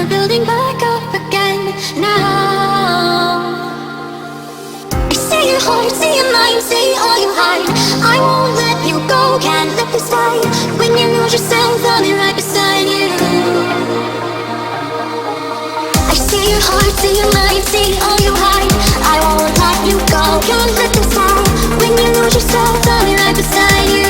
we're building back up again now. Say your heart, say your mind, say all you hide. I won't let you go, can't let this die. When you lose yourself, I'll be right beside you. I say your heart, say your mind, say all you hide. I won't let you go, can't let this die. When you lose yourself, I'll be right beside you.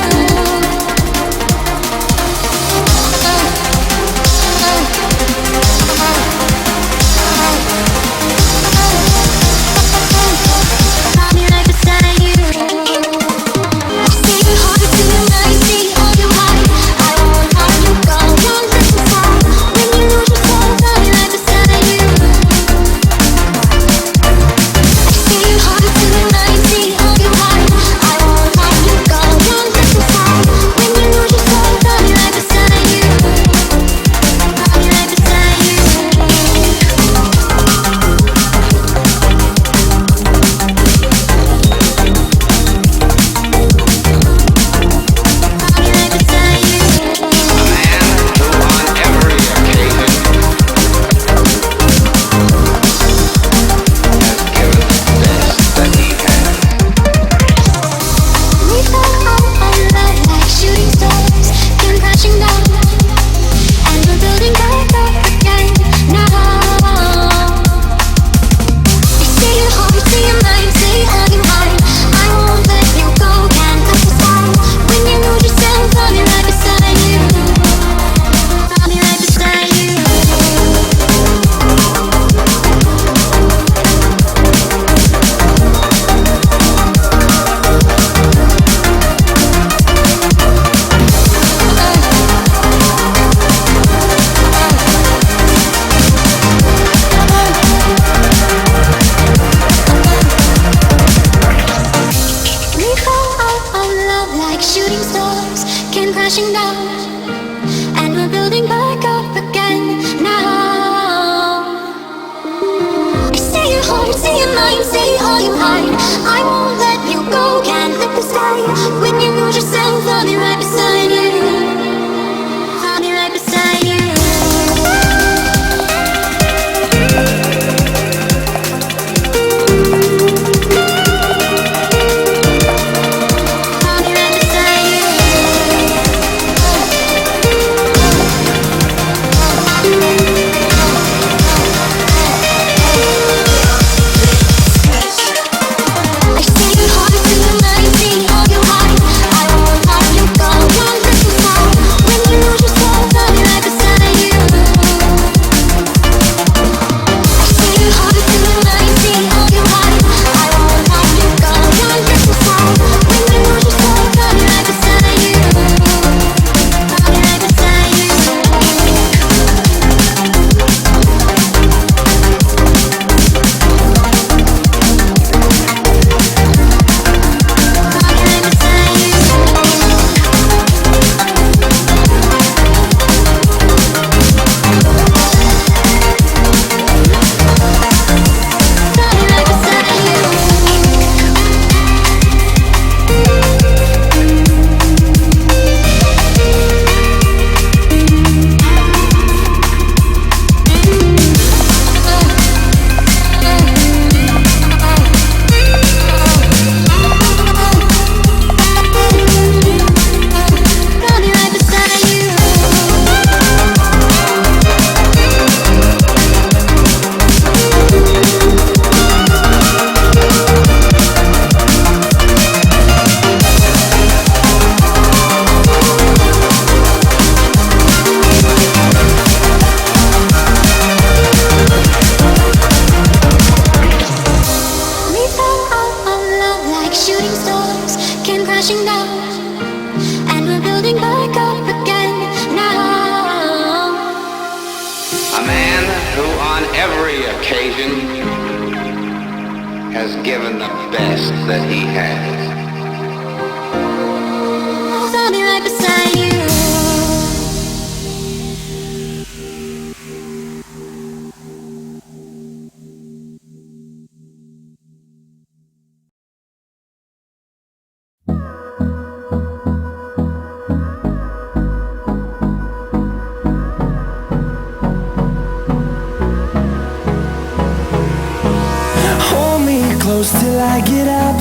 close till I get up.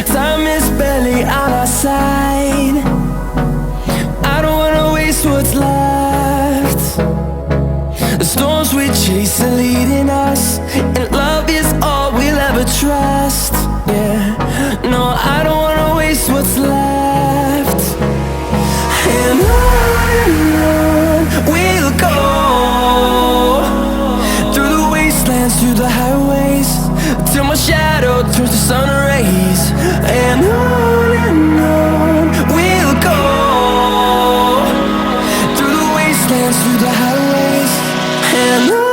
Time is barely on our side. I don't wanna waste what's left. The storms we chase are leading us, and love is all we'll ever trust. Yeah, no, I don't wanna waste what's left. And on we'll go, through the wastelands, through the highways, till my shadow turns to sun rays. And on we'll go, through the wastelands, through the highways, and on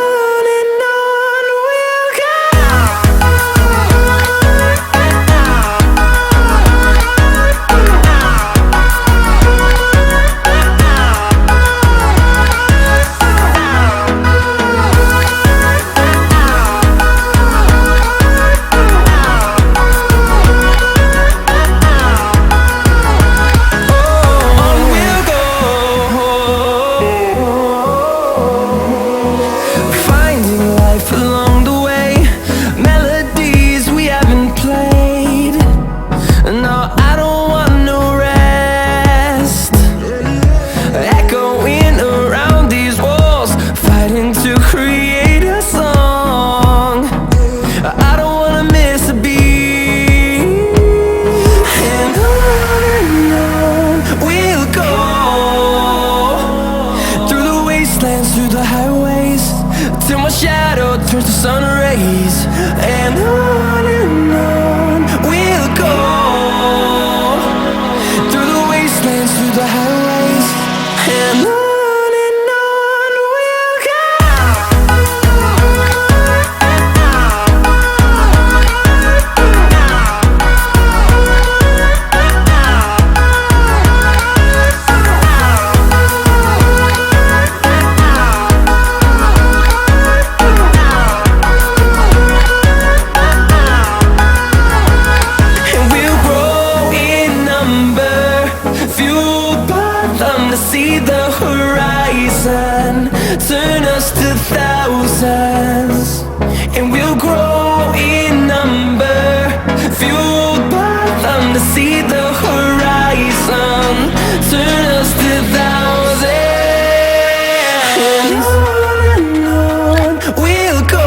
we'll go.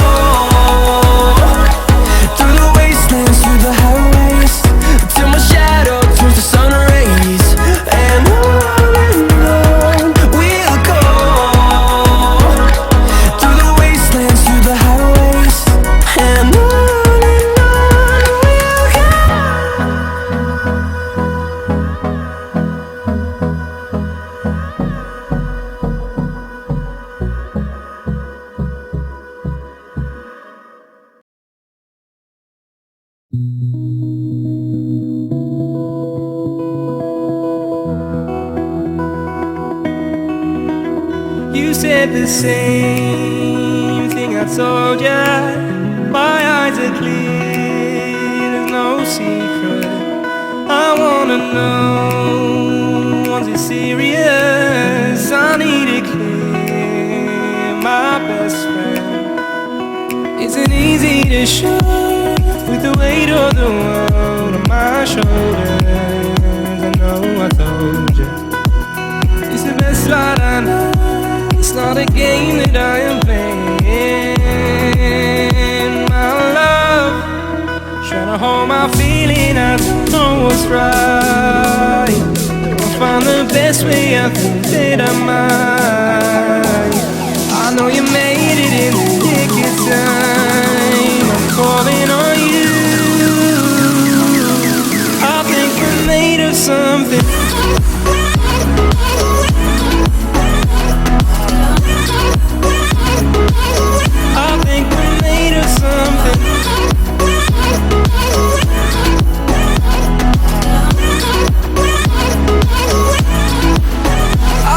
You said the same thing I told ya. My eyes are clear, there's no secret. I wanna know, was it serious? I need it clear, my best friend. Isn't easy to show with the weight of the world on my shoulders. I know I told you it's the best light I know. It's not a game that I am playing, my love. Trying to hold my feeling, I don't know what's right. I'll find the best way, I think that I might. I know you made it in the nick of time. I'm calling on you. I think we're made of something. I think we're made of something.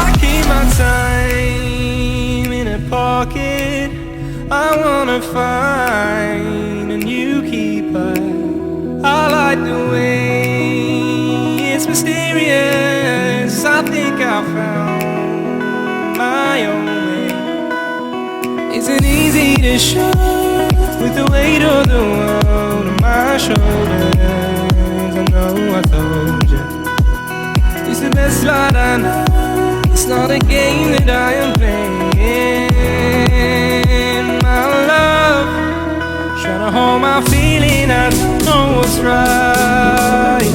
I keep my time in a pocket. I wanna find a new keeper. I like the way it's mysterious. I think I found my own way. Isn't easy to show with the weight of the world on my my shoulders. I know I told you it's the best light I know. It's not a game that I am playing. My love, trying to hold my feeling. I don't know what's right.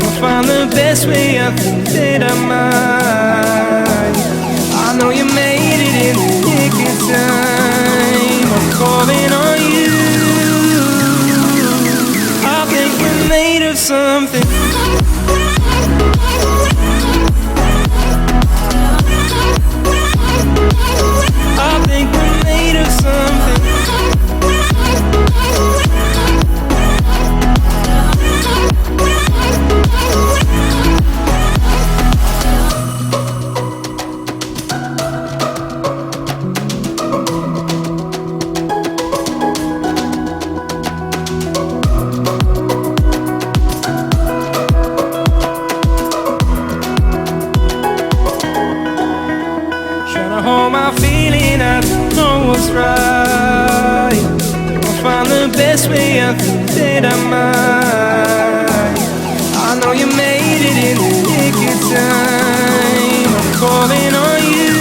I'll find the best way. I think that I might. I know you made it in the nick of time. I'm calling on you. I think we're made of something. I think we're made of something. Hold my feeling, I don't know what's right. I'll find the best way, I think that I might. I know you made it in the nick of time. I'm calling on you.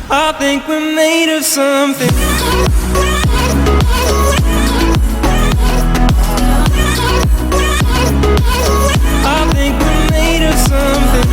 I think we're made of something. I think we're made of something.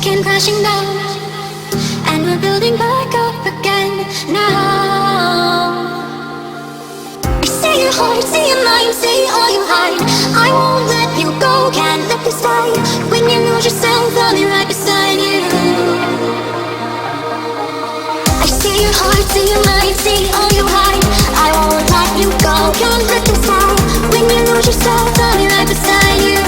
came crashing down, and we're building back up again now. I see your heart, see your mind, see all you hide. I won't let you go, can't let this die. When you lose yourself, I'll be right beside you. I see your heart, see your mind, see all you hide. I won't let you go, can't let this die. When you lose yourself, I'll be right beside you.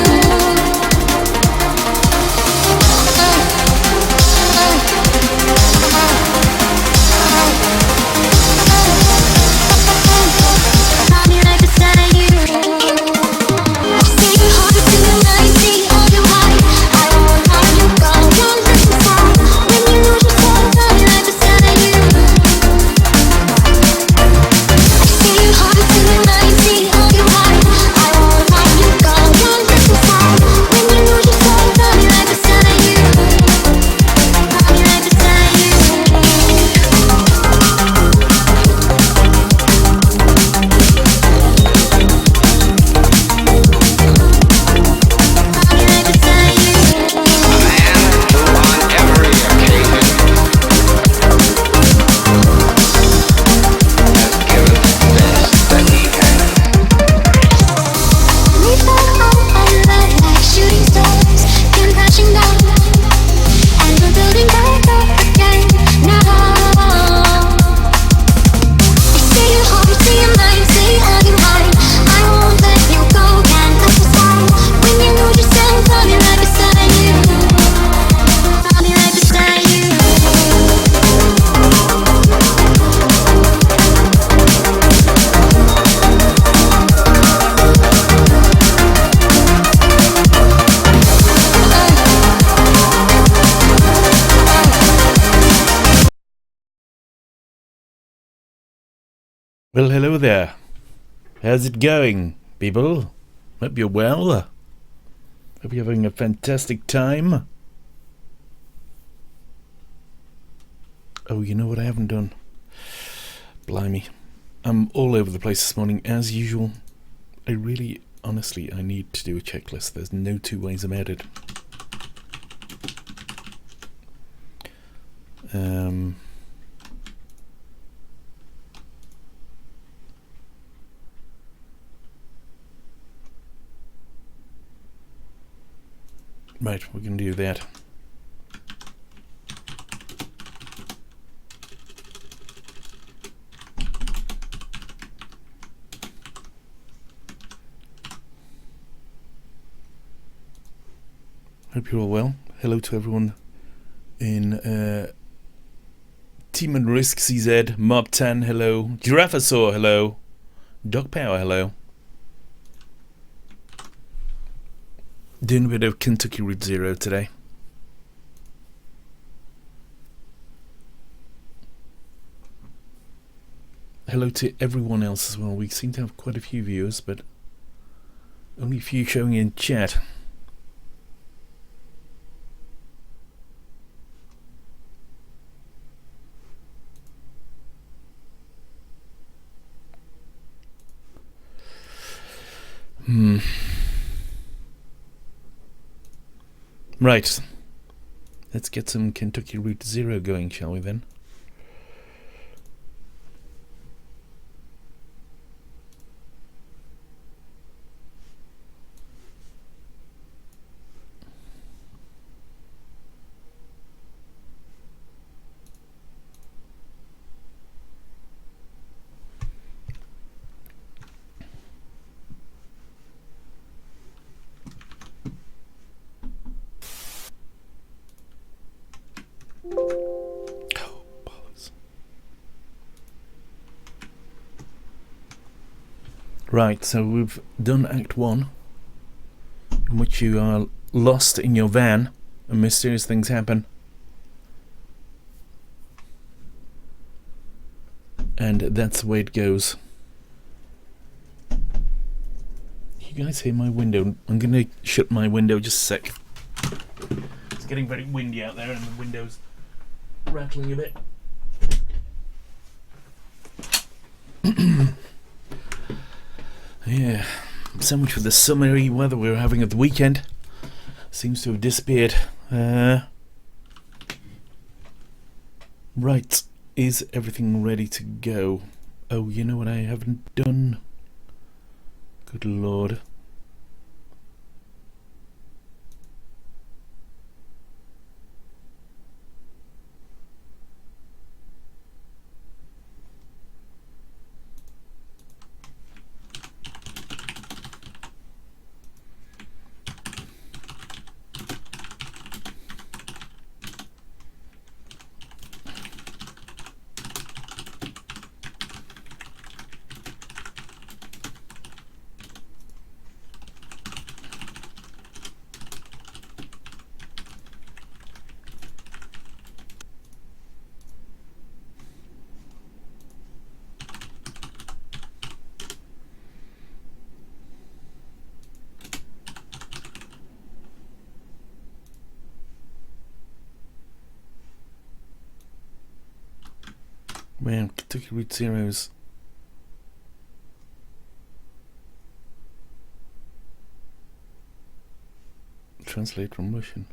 Well, hello there. How's it going, people? Hope you're well. Hope you're having a fantastic time. Oh, you know what I haven't done? Blimey. I'm all over the place this morning, as usual. I really, honestly, I need to do a checklist. There's no two ways about it. Right, we can do that. Hope you're all well. Hello to everyone in Team and Risk CZ, Mob 10, hello. Giraffosaur, hello. Dog Power, hello. Doing a bit of Kentucky Route Zero today. Hello to everyone else as well. We seem to have quite a few viewers, but only a few showing in chat. Right, let's get some Kentucky Route Zero going, shall we then? Right, so we've done Act 1, in which you are lost in your van and mysterious things happen. And that's the way it goes. You guys hear my window? I'm going to shut my window just a sec. It's getting very windy out there and the window's rattling a bit. Yeah, so much for the summery weather we were having at the weekend. Seems to have disappeared. Right, is everything ready to go? Oh, you know what I haven't done? Good lord. Man, Kentucky Route Zeros. Translate from Russian.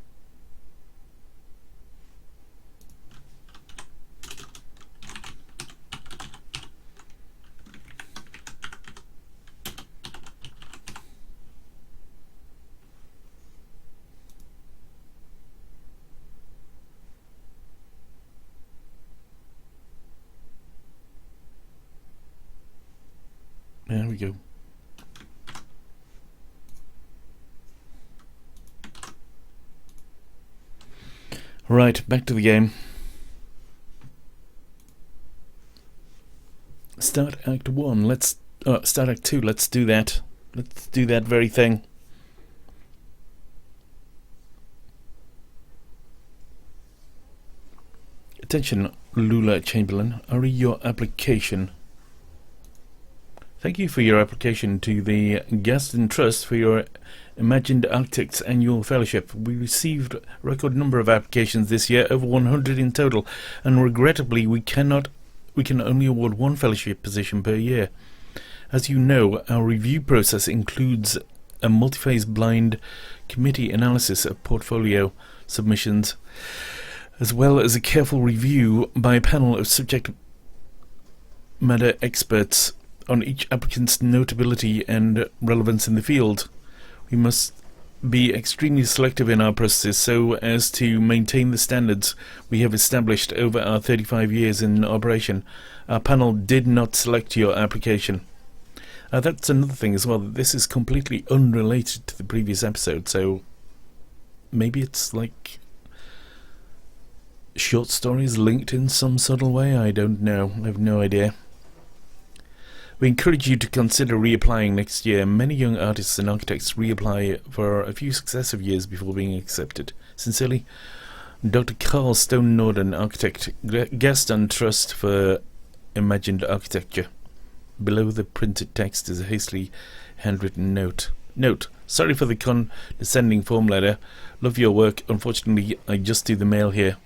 There we go. Right, back to the game. Start Act 1. Let's start Act 2. Let's do that. Let's do that very thing. Attention, Lula Chamberlain. I read your application. Thank you for your application to the Gaston Trust for your Imagined Architects Annual Fellowship. We received a record number of applications this year, over 100 in total, and regrettably we can only award one fellowship position per year. As you know, our review process includes a multi-phase blind committee analysis of portfolio submissions, as well as a careful review by a panel of subject matter experts on each applicant's notability and relevance in the field. We must be extremely selective in our processes so as to maintain the standards we have established over our 35 years in operation. Our panel did not select your application. That's another thing as well. This is completely unrelated to the previous episode, so maybe it's like short stories linked in some subtle way. I don't know. I have no idea. We encourage you to consider reapplying next year. Many young artists and architects reapply for a few successive years before being accepted. Sincerely, Dr. Carl Stone Norden, architect, Gaston Trust for Imagined Architecture. Below the printed text is a hastily handwritten note. Note, sorry for the condescending form letter. Love your work. Unfortunately, I just do the mail here.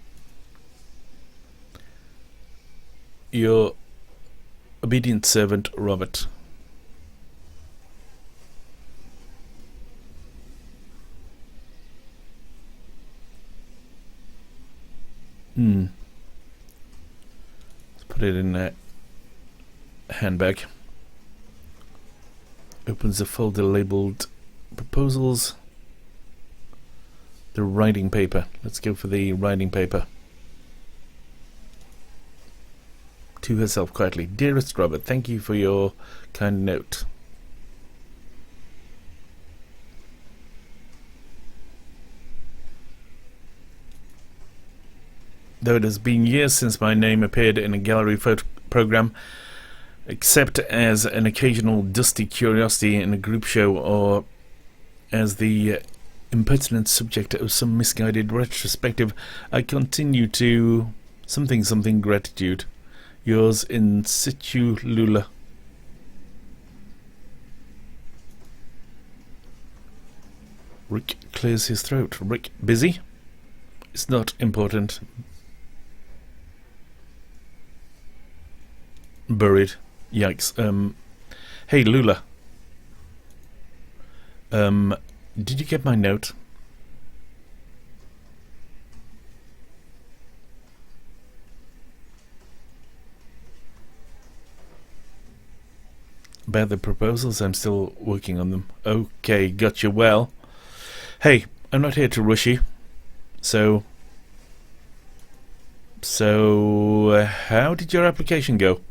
Your obedient servant, Robert. Let's put it in a handbag. Opens a folder labeled proposals. The writing paper. Let's go for the writing paper. To herself quietly. Dearest Robert, thank you for your kind note. Though it has been years since my name appeared in a gallery photo program, except as an occasional dusty curiosity in a group show or as the impertinent subject of some misguided retrospective, I continue to something gratitude. Yours in situ, Lula. Rick clears his throat. Rick, busy? It's not important. Buried. Yikes. Hey, Lula. Did you get my note? About the proposals, I'm still working on them. Okay, gotcha. Well, hey, I'm not here to rush you. So, how did your application go?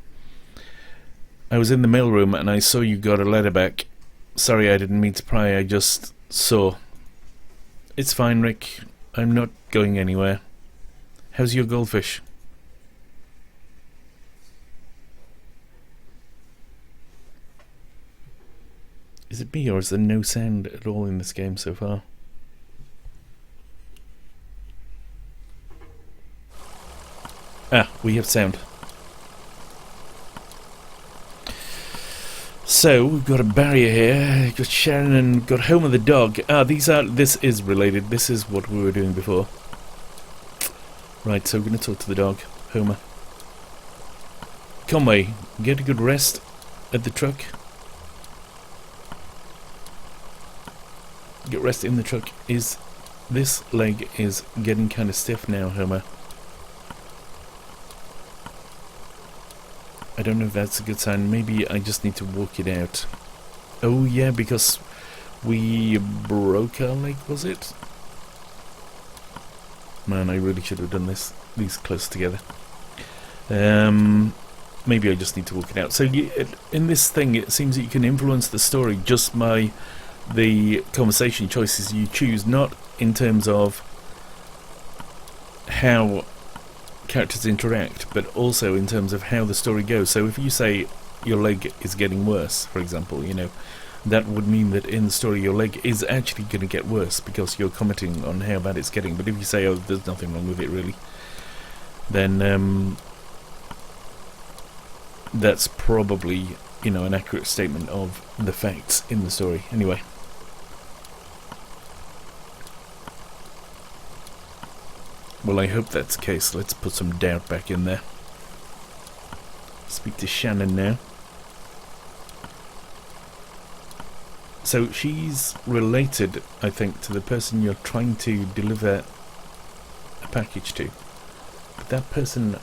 I was in the mailroom and I saw you got a letter back. Sorry, I didn't mean to pry, I just saw. It's fine, Rick. I'm not going anywhere. How's your goldfish? Is it me, or is there no sound at all in this game so far? Ah, we have sound. So, we've got a barrier here, we've got Sharon and got Homer the dog. Ah, this is related, this is what we were doing before. Right, so we're going to talk to the dog, Homer. Conway, get a good rest at the truck. Get rest in the truck. This leg is getting kind of stiff now, Homer. I don't know if that's a good sign. Maybe I just need to walk it out. Oh yeah, because we broke our leg, was it? Man, I really should have done these close together. Maybe I just need to walk it out. So in this thing, it seems that you can influence the story just by the conversation choices you choose, not in terms of how characters interact, but also in terms of how the story goes. So if you say your leg is getting worse, for example, you know, that would mean that in the story your leg is actually going to get worse because you're commenting on how bad it's getting. But if you say, oh, there's nothing wrong with it really, then that's probably, you know, an accurate statement of the facts in the story. Anyway. Well, I hope that's the case. Let's put some doubt back in there. Speak to Shannon now. So she's related, I think, to the person you're trying to deliver a package to. But that person,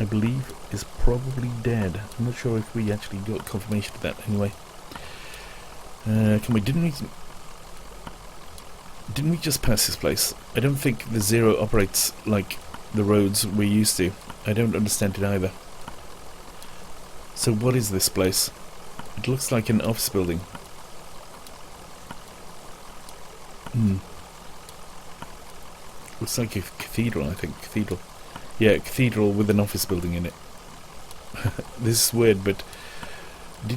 I believe, is probably dead. I'm not sure if we actually got confirmation of that anyway. Didn't we just pass this place? I don't think the Zero operates like the roads we're used to. I don't understand it either. So what is this place? It looks like an office building. Looks like a cathedral, I think. Cathedral. Yeah, a cathedral with an office building in it. This is weird, but do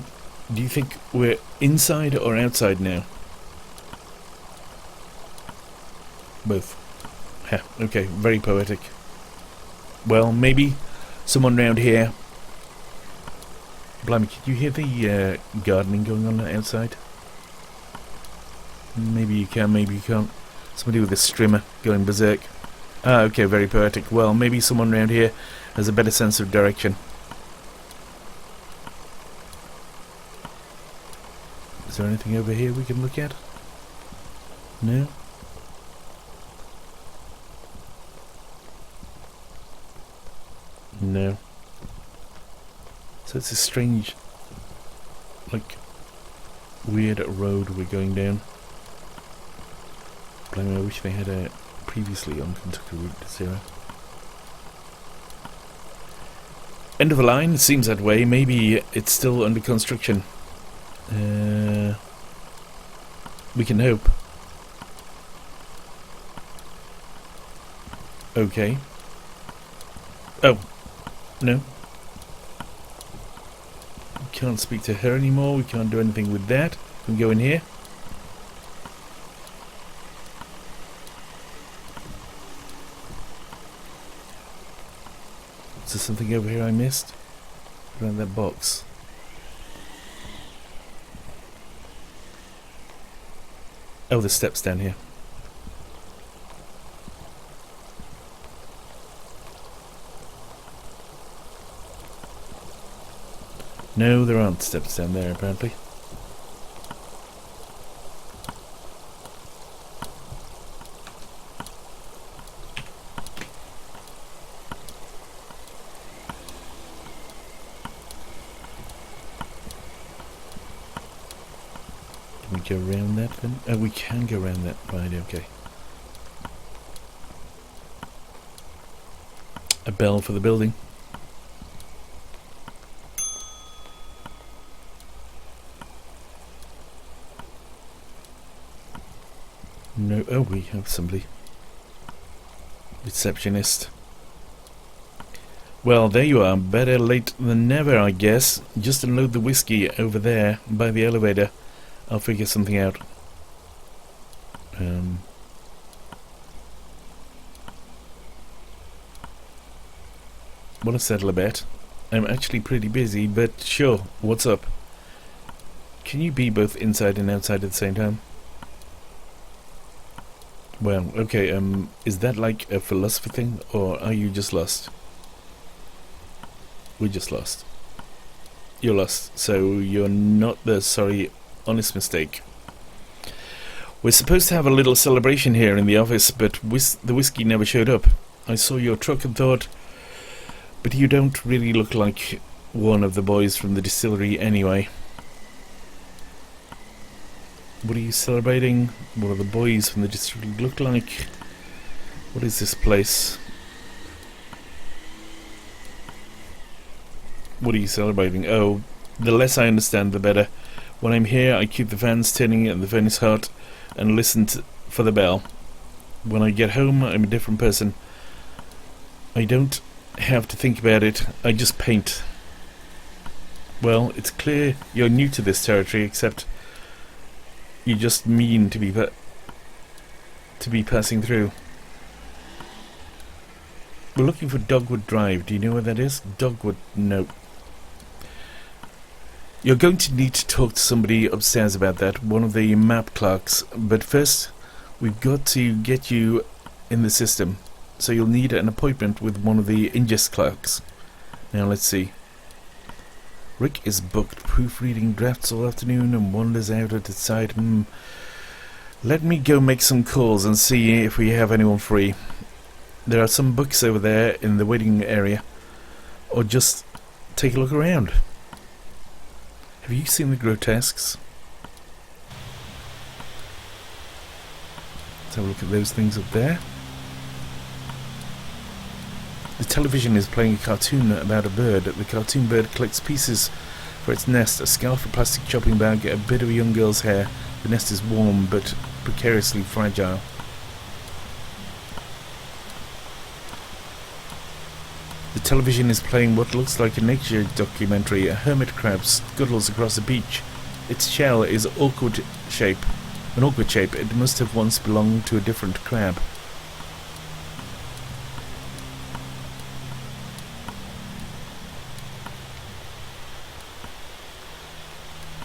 you think we're inside or outside now? Both. Yeah, okay, very poetic. Well, maybe someone round here. Blimey, can you hear the gardening going on outside? Maybe you can, maybe you can't. Somebody with a strimmer going berserk. Ah, okay, very poetic. Well, maybe someone round here has a better sense of direction. Is there anything over here we can look at? No? No. So it's a strange, like, weird road we're going down. I wish they had a previously on Kentucky Route 0. End of a line, it seems that way. Maybe it's still under construction. We can hope. Okay. Oh. No. We can't speak to her anymore. We can't do anything with that. We can go in here. Is there something over here I missed? Around that box. Oh, the steps down here. No, there aren't steps down there, apparently. go around that then? Oh, we can go around that. Right, okay. A bell for the building. No, oh, we have somebody. Receptionist. Well, there you are. Better late than never, I guess. Just unload the whiskey over there by the elevator. I'll figure something out. Want to settle a bet? I'm actually pretty busy, but sure. What's up? Can you be both inside and outside at the same time? Well, okay, is that like a philosophy thing, or are you just lost? We're just lost. You're lost, so you're not the sorry, honest mistake. We're supposed to have a little celebration here in the office, but the whiskey never showed up. I saw your truck and thought, but you don't really look like one of the boys from the distillery anyway. What are you celebrating? What are the boys from the distillery look like? What is this place? What are you celebrating? Oh, the less I understand, the better. When I'm here, I keep the fans turning and the furnace hot and listen for the bell. When I get home, I'm a different person. I don't have to think about it. I just paint. Well, it's clear you're new to this territory, except you just mean to be passing through. We're looking for Dogwood Drive. Do you know where that is? Dogwood, no. You're going to need to talk to somebody upstairs about that, one of the map clerks. But first, we've got to get you in the system. So you'll need an appointment with one of the ingest clerks. Now let's see. Rick is booked, proofreading drafts all afternoon and wanders out at the side. Let me go make some calls and see if we have anyone free. There are some books over there in the waiting area. Or just take a look around. Have you seen the grotesques? Let's have a look at those things up there. The television is playing a cartoon about a bird. The cartoon bird collects pieces for its nest, a scarf, a plastic chopping bag, a bit of a young girl's hair. The nest is warm but precariously fragile. The television is playing what looks like a nature documentary. A hermit crab scuttles across a beach. Its shell is an awkward shape. It must have once belonged to a different crab.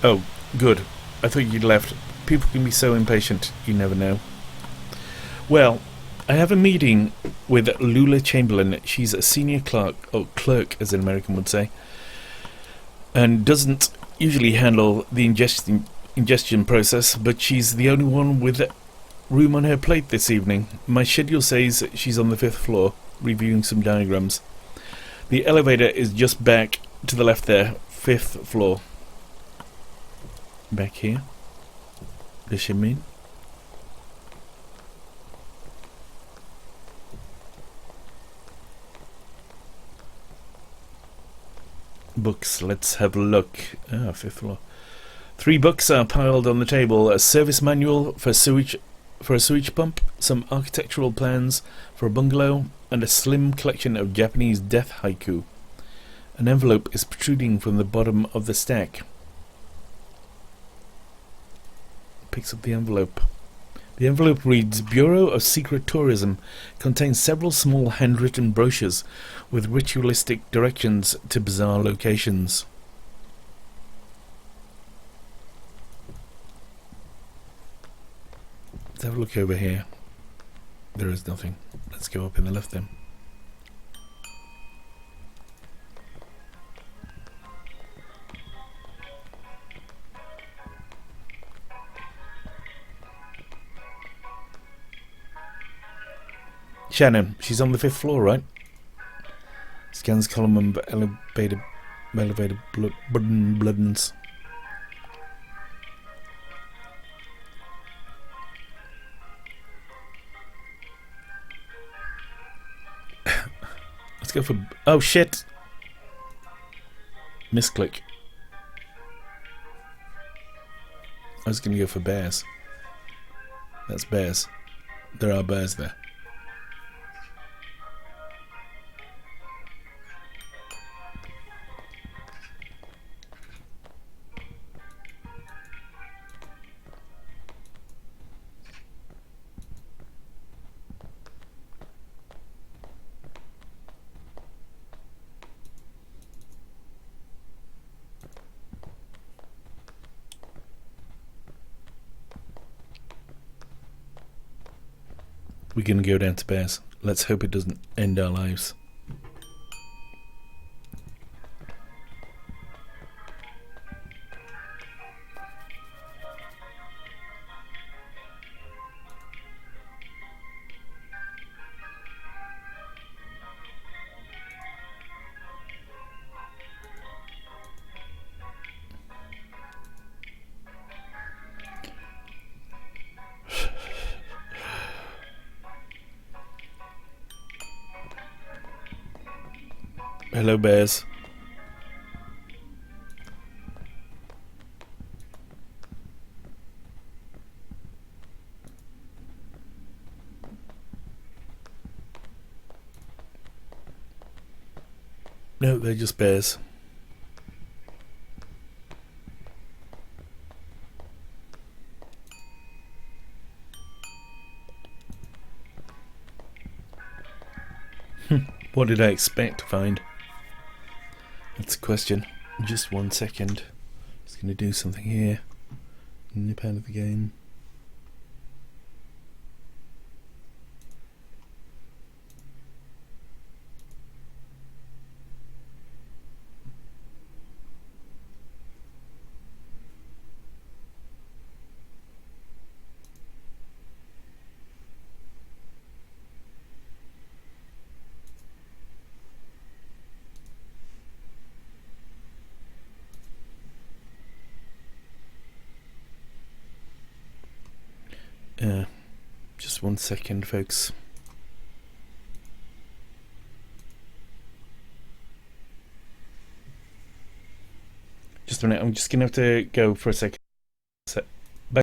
Oh, good. I thought you'd left. People can be so impatient. You never know. Well, I have a meeting with Lula Chamberlain. She's a senior clerk, or clerk as an American would say, and doesn't usually handle the ingestion process, but she's the only one with room on her plate this evening. My schedule says she's on the 5th floor, reviewing some diagrams. The elevator is just back to the left there, 5th floor. Back here. Does she mean? Books, let's have a look. 5th floor. 3 books are piled on the table. A service manual for a sewage pump, some architectural plans for a bungalow, and a slim collection of Japanese death haiku. An envelope is protruding from the bottom of the stack. Picks up the envelope. The envelope reads, Bureau of Secret Tourism, contains several small handwritten brochures with ritualistic directions to bizarre locations. Let's have a look over here. There is nothing. Let's go up in the left then. Shannon, she's on the 5th floor, right? Scans column of elevated buttons. Let's go for... Oh, shit! Misclick. I was going to go for bears. That's bears. There are bears there. We're going to go down to bears. Let's hope it doesn't end our lives. Hello, bears. No, they're just bears. What did I expect to find? That's a question. Just 1 second. Just gonna do something here. Nip out of the game. Just 1 second, folks. Just a minute, I'm just gonna have to go for a second. Bye.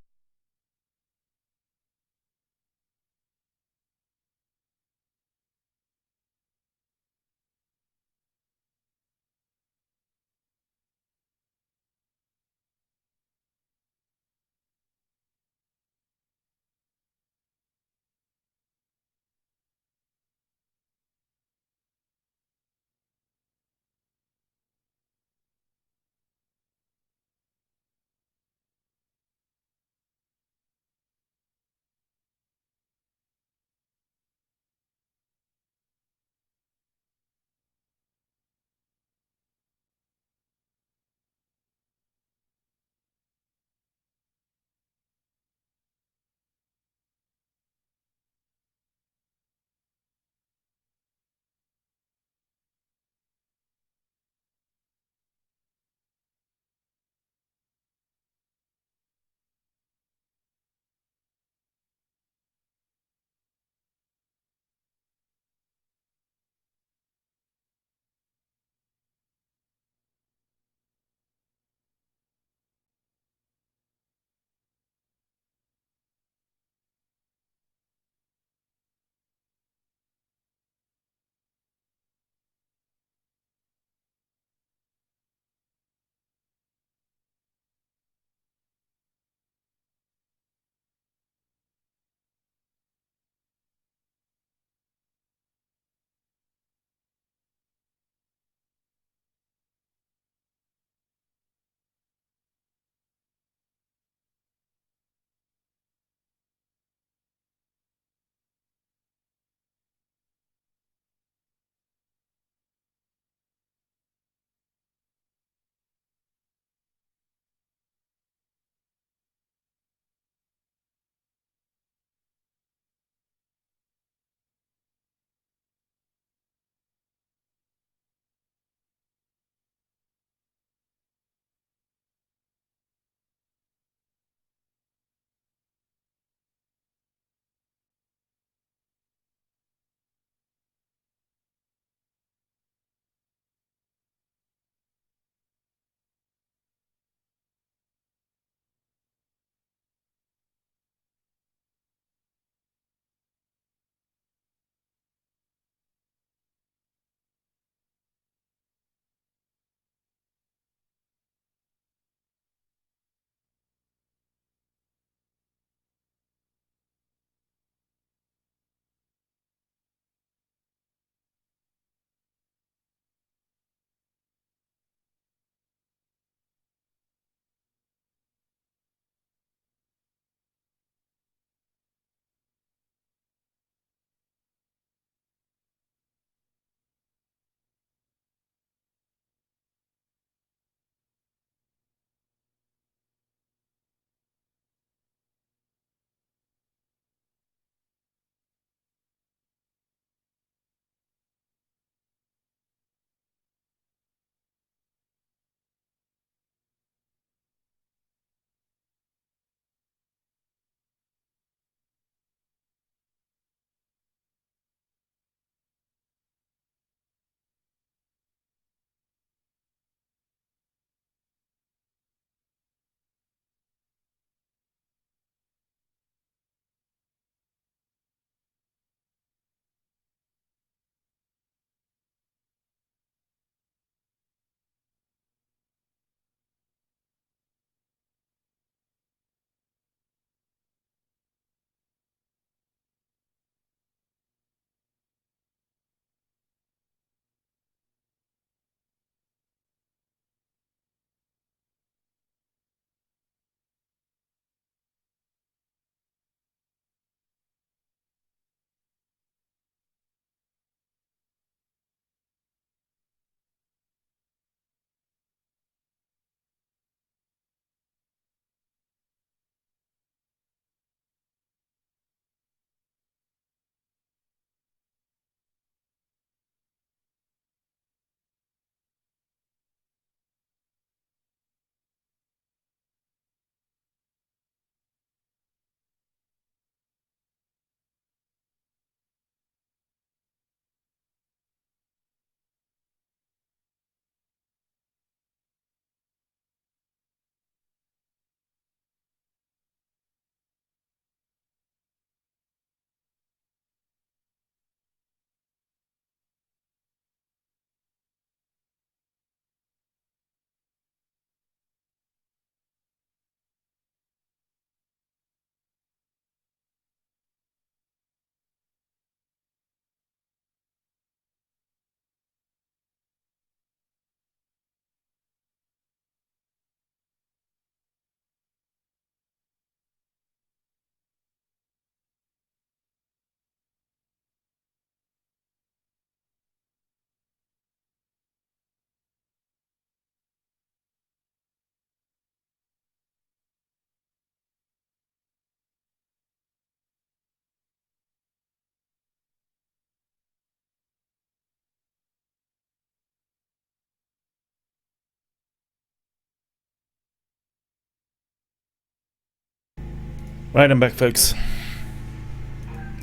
Right, I'm back, folks.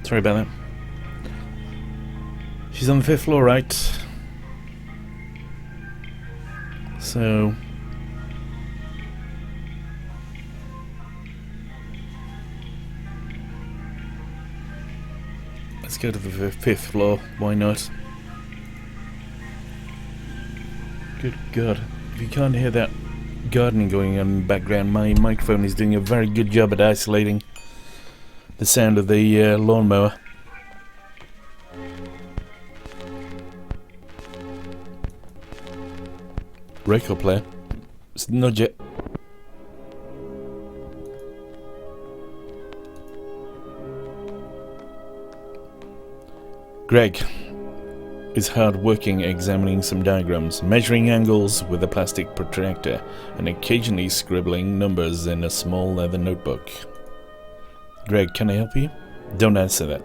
Sorry about that. She's on the 5th floor, right? So... let's go to the 5th floor, why not? Good God, if you can't hear that gardening going on in the background, my microphone is doing a very good job at isolating the sound of the lawnmower. Record player. Just nudge it. Greg is hard working examining some diagrams, measuring angles with a plastic protractor, and occasionally scribbling numbers in a small leather notebook. Greg, can I help you? Don't answer that.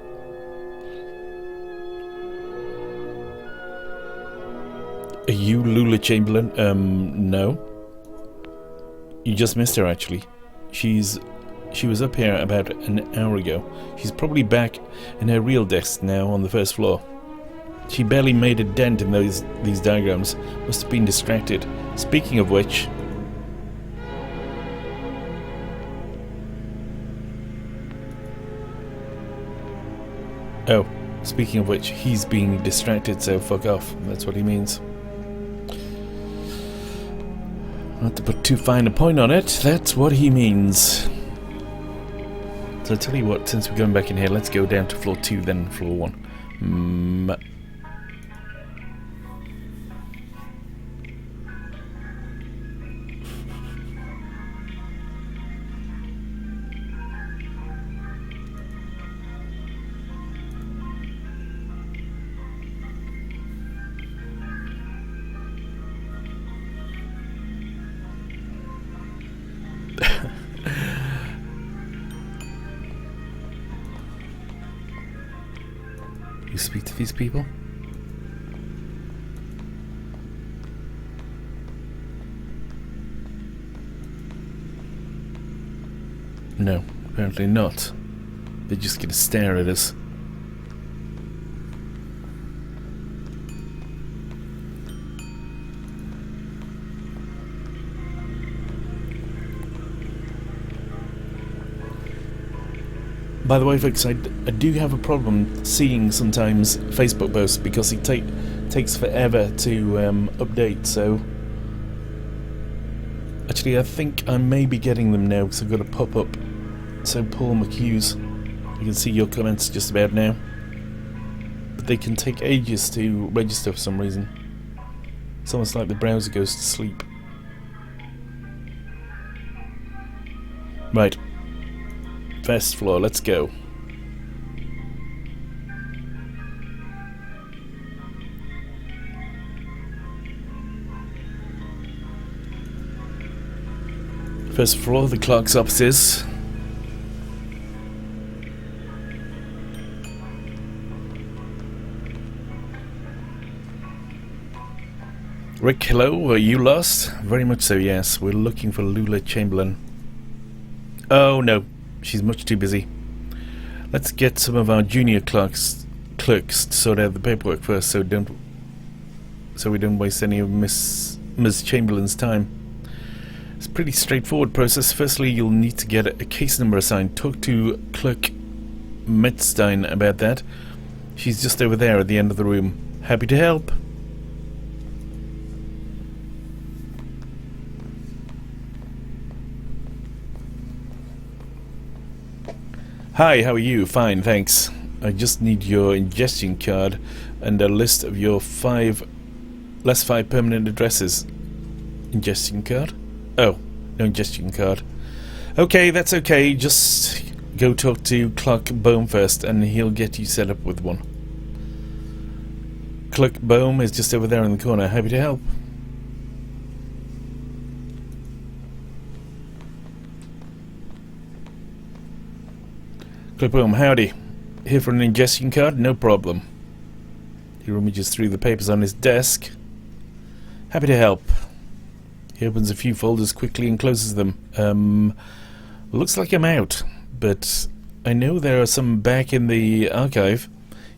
Are you Lula Chamberlain? No. You just missed her, actually. She was up here about an hour ago. She's probably back in her real desk now on the 1st floor. She barely made a dent in these diagrams. Must have been distracted. Speaking of which... oh, speaking of which, he's being distracted, so fuck off. That's what he means. Not to put too fine a point on it, that's what he means. So I'll tell you what, since we're going back in here, let's go down to floor 2, then floor 1. You speak to these people? No, apparently not. They're just gonna stare at us. By the way, folks, I do have a problem seeing sometimes Facebook posts because it takes forever to update, so... actually, I think I may be getting them now because I've got a pop-up. So, Paul McHughes, you can see your comments just about now. But they can take ages to register for some reason. It's almost like the browser goes to sleep. Right. 1st floor, let's go. First floor, the clerk's offices. Rick, hello, are you lost? Very much so, yes. We're looking for Lula Chamberlain. Oh no. She's much too busy. Let's get some of our junior clerks to sort out the paperwork first, so we don't waste any of Miss Chamberlain's time. It's a pretty straightforward process. Firstly, you'll need to get a case number assigned. Talk to Clerk Metzstein about that. She's just over there at the end of the room. Happy to help. Hi, how are you? Fine, thanks. I just need your ingestion card and a list of your last 5 permanent addresses. Ingestion card? Oh, no ingestion card. Okay, that's okay. Just go talk to Clark Bohm first and he'll get you set up with one. Clark Bohm is just over there in the corner. Happy to help. Boom, howdy. Here for an ingestion card? No problem. He rummages through the papers on his desk. Happy to help. He opens a few folders quickly and closes them. Looks like I'm out. but I know there are some back in the archive.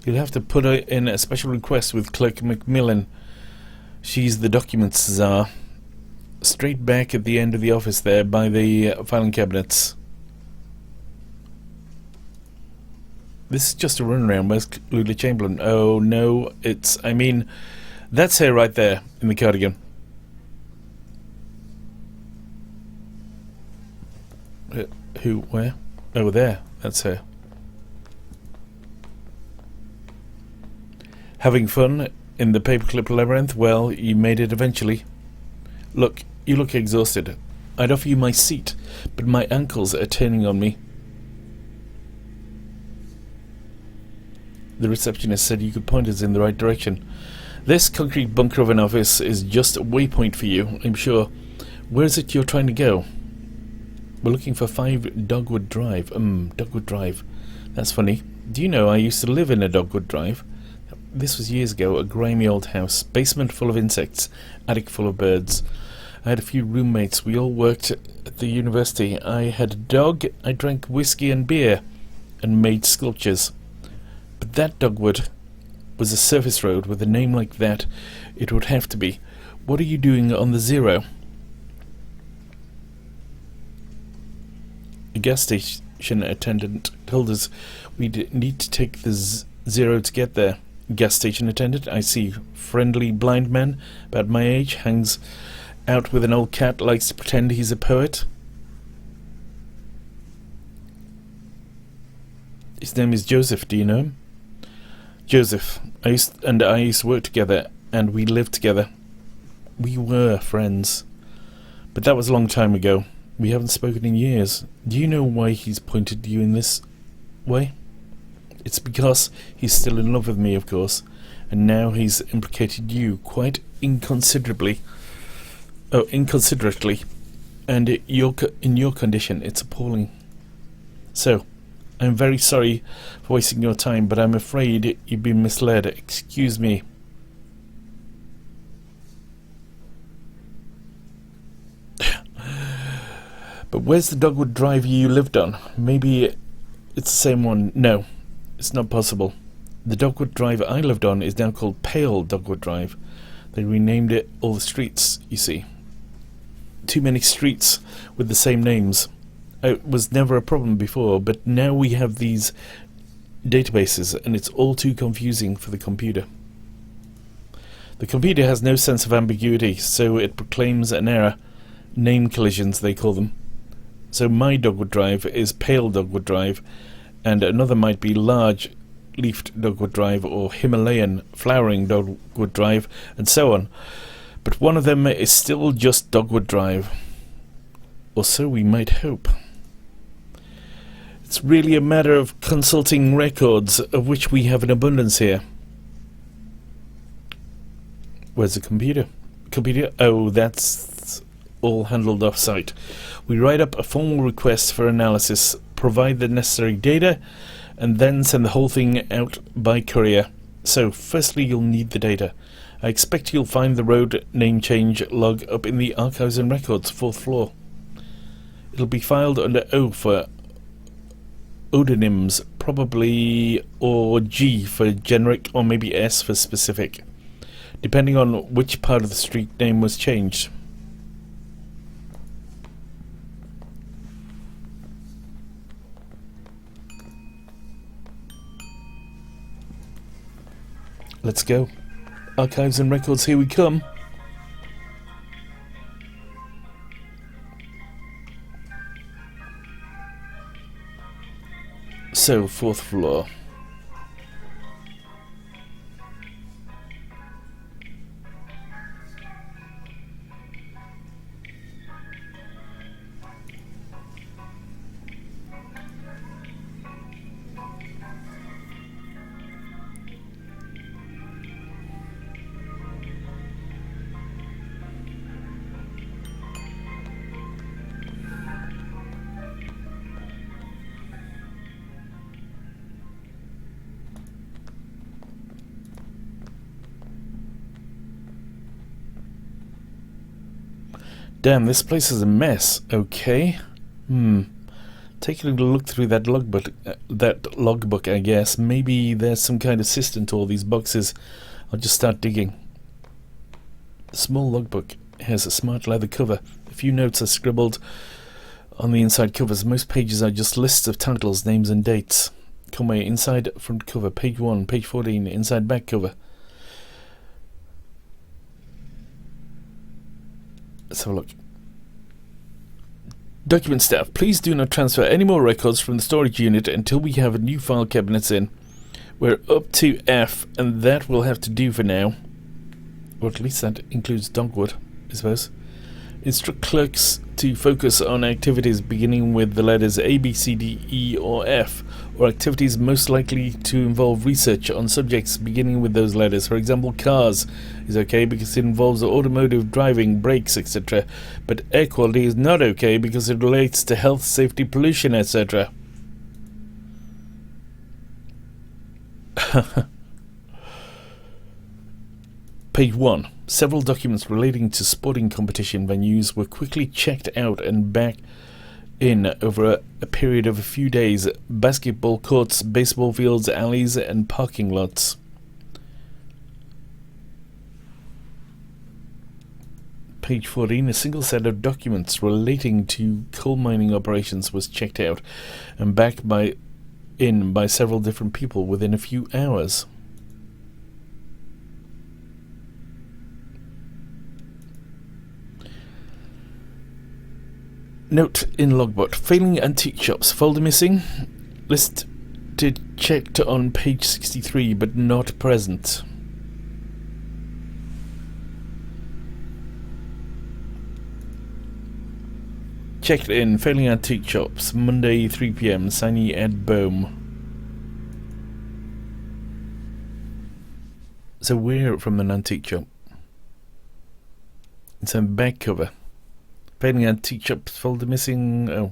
You'll have to put in a special request with Clerk Macmillan. She's the documents czar. Straight back at the end of the office there by the filing cabinets. This is just a runaround. Where's Lula Chamberlain? Oh no, that's her right there in the cardigan. Who? Where? Oh, there. That's her. Having fun in the paperclip labyrinth? Well, you made it eventually. Look, you look exhausted. I'd offer you my seat, but my ankles are turning on me. The receptionist said you could point us in the right direction. This concrete bunker of an office is just a waypoint for you, I'm sure. Where is it you're trying to go? We're looking for 5 Dogwood Drive. Dogwood Drive. That's funny. Do you know I used to live in a Dogwood Drive? This was years ago, a grimy old house. Basement full of insects. Attic full of birds. I had a few roommates. We all worked at the university. I had a dog. I drank whiskey and beer. And made sculptures. But that Dogwood was a surface road. With a name like that, it would have to be. What are you doing on the Zero? A gas station attendant told us we'd need to take the Zero to get there. Gas station attendant? I see. Friendly blind man, about my age, hangs out with an old cat, likes to pretend he's a poet. His name is Joseph, do you know him? Joseph. I used to work together, and we lived together. We were friends. But that was a long time ago. We haven't spoken in years. Do you know why he's pointed you in this way? It's because he's still in love with me, of course, and now he's implicated you quite inconsiderately. And in your condition, it's appalling. So, I'm very sorry for wasting your time, but I'm afraid you've been misled. Excuse me. But where's the Dogwood Drive you lived on? Maybe it's the same one. No, it's not possible. The Dogwood Drive I lived on is now called Pale Dogwood Drive. They renamed it all the streets, you see. Too many streets with the same names. It was never a problem before, but now we have these databases, and it's all too confusing for the computer. The computer has no sense of ambiguity, so it proclaims an error. Name collisions, they call them. So my Dogwood Drive is Pale Dogwood Drive, and another might be Large Leafed Dogwood Drive or Himalayan Flowering Dogwood Drive, and so on. But one of them is still just Dogwood Drive. Or so we might hope. It's really a matter of consulting records, of which we have an abundance here. Where's the computer? Computer? Oh, that's all handled off-site. We write up a formal request for analysis, provide the necessary data, and then send the whole thing out by courier. So, firstly you'll need the data. I expect you'll find the road name change log up in the Archives and Records, 4th floor. It'll be filed under O for Odonyms, probably, or G for generic, or maybe S for specific, depending on which part of the street name was changed. Let's go. Archives and Records, here we come. So, 4th floor. Damn, this place is a mess. Okay. Taking a look through that logbook, I guess. Maybe there's some kind of system to all these boxes. I'll just start digging. The small logbook has a smart leather cover. A few notes are scribbled on the inside covers. Most pages are just lists of titles, names and dates. Conway, inside front cover, page 1, page 14, inside back cover. Let's have a look. Document staff, please do not transfer any more records from the storage unit until we have a new file cabinets in. We're up to F, and that will have to do for now. Or at least that includes dogwood, I suppose. Instruct clerks to focus on activities beginning with the letters A, B, C, D, E, or F, or activities most likely to involve research on subjects beginning with those letters. For example, cars is okay because it involves automotive driving, brakes, etc. But air quality is not okay because it relates to health, safety, pollution, etc. Page 1. Several documents relating to sporting competition venues were quickly checked out and back in over a period of a few days. Basketball courts, baseball fields, alleys, and parking lots. Page 14. A single set of documents relating to coal mining operations was checked out and back by several different people within a few hours. Note in logbook, failing antique shops, folder missing, listed checked on page 63 but not present. Checked in, failing antique shops, Monday 3 PM, signee Ed Bohm. So we're from an antique shop. It's a back cover. Failing antique shops, folder missing. Oh.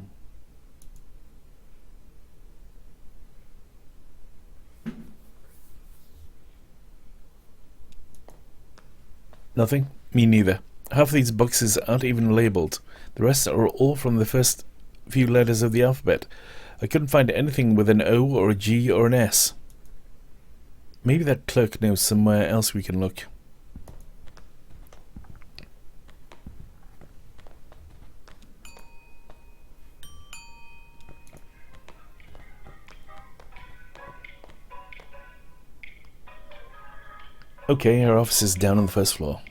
Nothing? Me neither. Half of these boxes aren't even labelled. The rest are all from the first few letters of the alphabet. I couldn't find anything with an O or a G or an S. Maybe that clerk knows somewhere else we can look. Okay, our office is down on the first floor.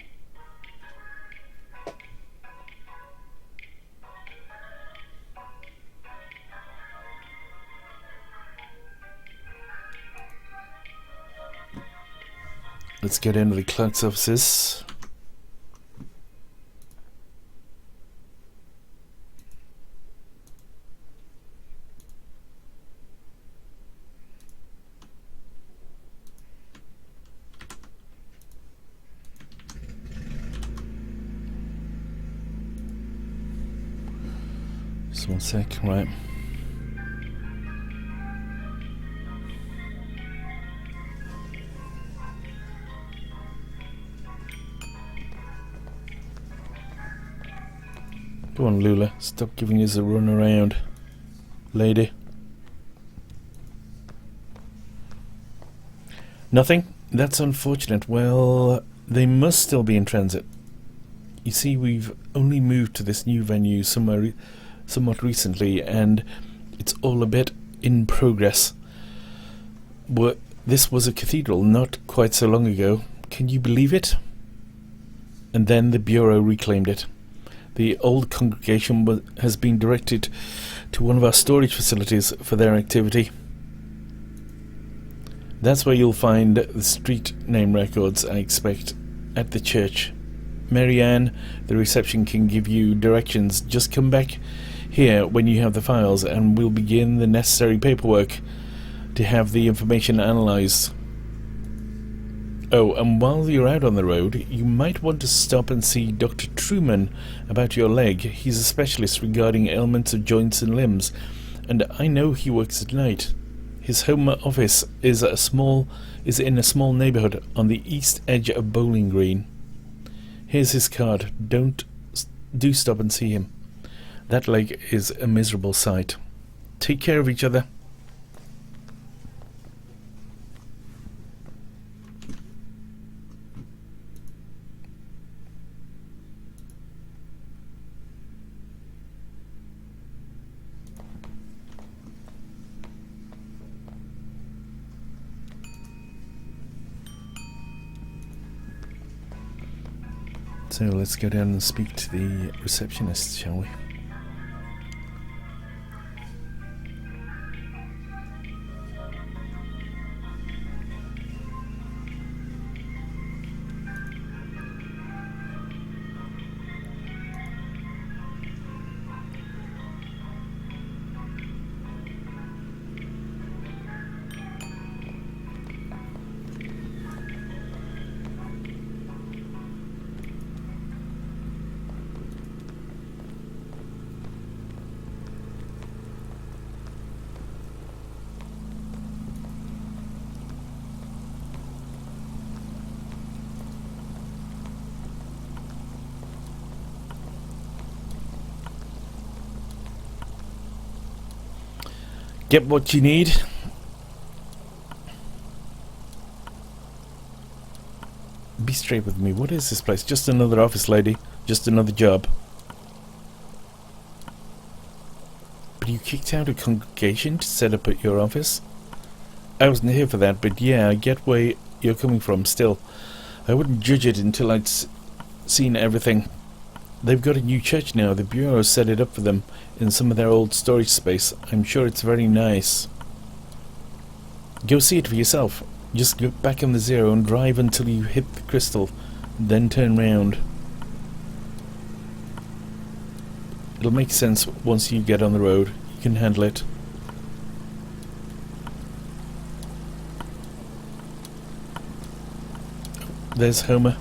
Let's get into the clerk's offices. Just 1 sec, right. Go on, Lula. Stop giving us a run around, lady. Nothing? That's unfortunate. Well, they must still be in transit. You see, we've only moved to this new venue somewhat recently, and it's all a bit in progress. This was a cathedral not quite so long ago. Can you believe it? And then the Bureau reclaimed it. The old congregation has been directed to one of our storage facilities for their activity. That's where you'll find the street name records, I expect, at the church. Marianne, the reception can give you directions. Just come back here when you have the files and we'll begin the necessary paperwork to have the information analysed. Oh, and while you're out on the road, you might want to stop and see Dr. Truman about your leg. He's a specialist regarding ailments of joints and limbs, and I know he works at night. His home office is in a small neighbourhood on the east edge of Bowling Green. Here's his card. Do stop and see him. That leg is a miserable sight. Take care of each other. So let's go down and speak to the receptionist, shall we? Get what you need. Be straight with me. What is this place? Just another office, lady. Just another job. But you kicked out a congregation to set up at your office? I wasn't here for that, but yeah, I get where you're coming from. Still, I wouldn't judge it until I'd seen everything. They've got a new church now. The Bureau set it up for them in some of their old storage space. I'm sure it's very nice. Go see it for yourself. Just go back on the zero and drive until you hit the crystal, then turn round. It'll make sense once you get on the road. You can handle it. There's Homer.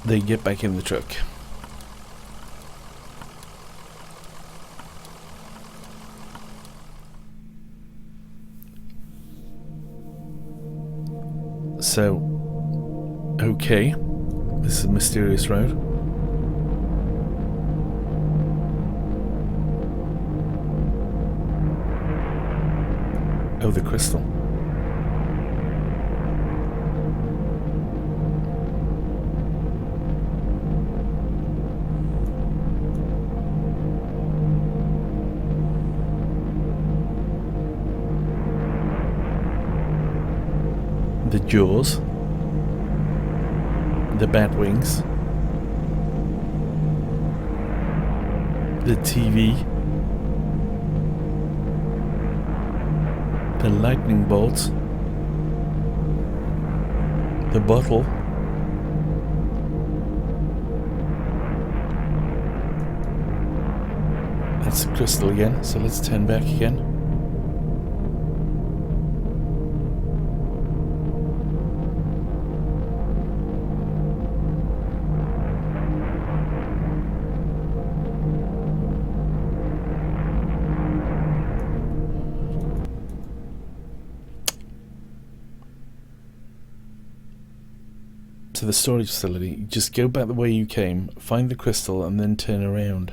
They get back in the truck. So, okay, this is a mysterious road. Oh, the crystal. The jaws, the bat wings, the TV, the lightning bolts, the bottle, that's the crystal again, so let's turn back again. To the storage facility. Just go back the way you came, find the crystal, and then turn around.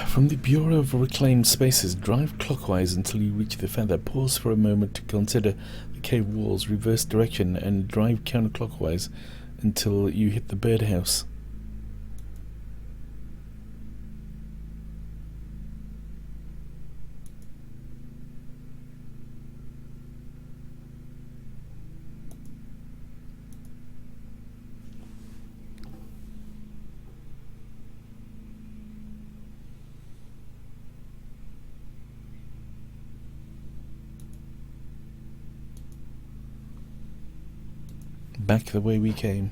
From the Bureau of Reclaimed Spaces, drive clockwise until you reach the feather. Pause for a moment to consider the cave walls, reverse direction, and drive counterclockwise until you hit the birdhouse. back the way we came.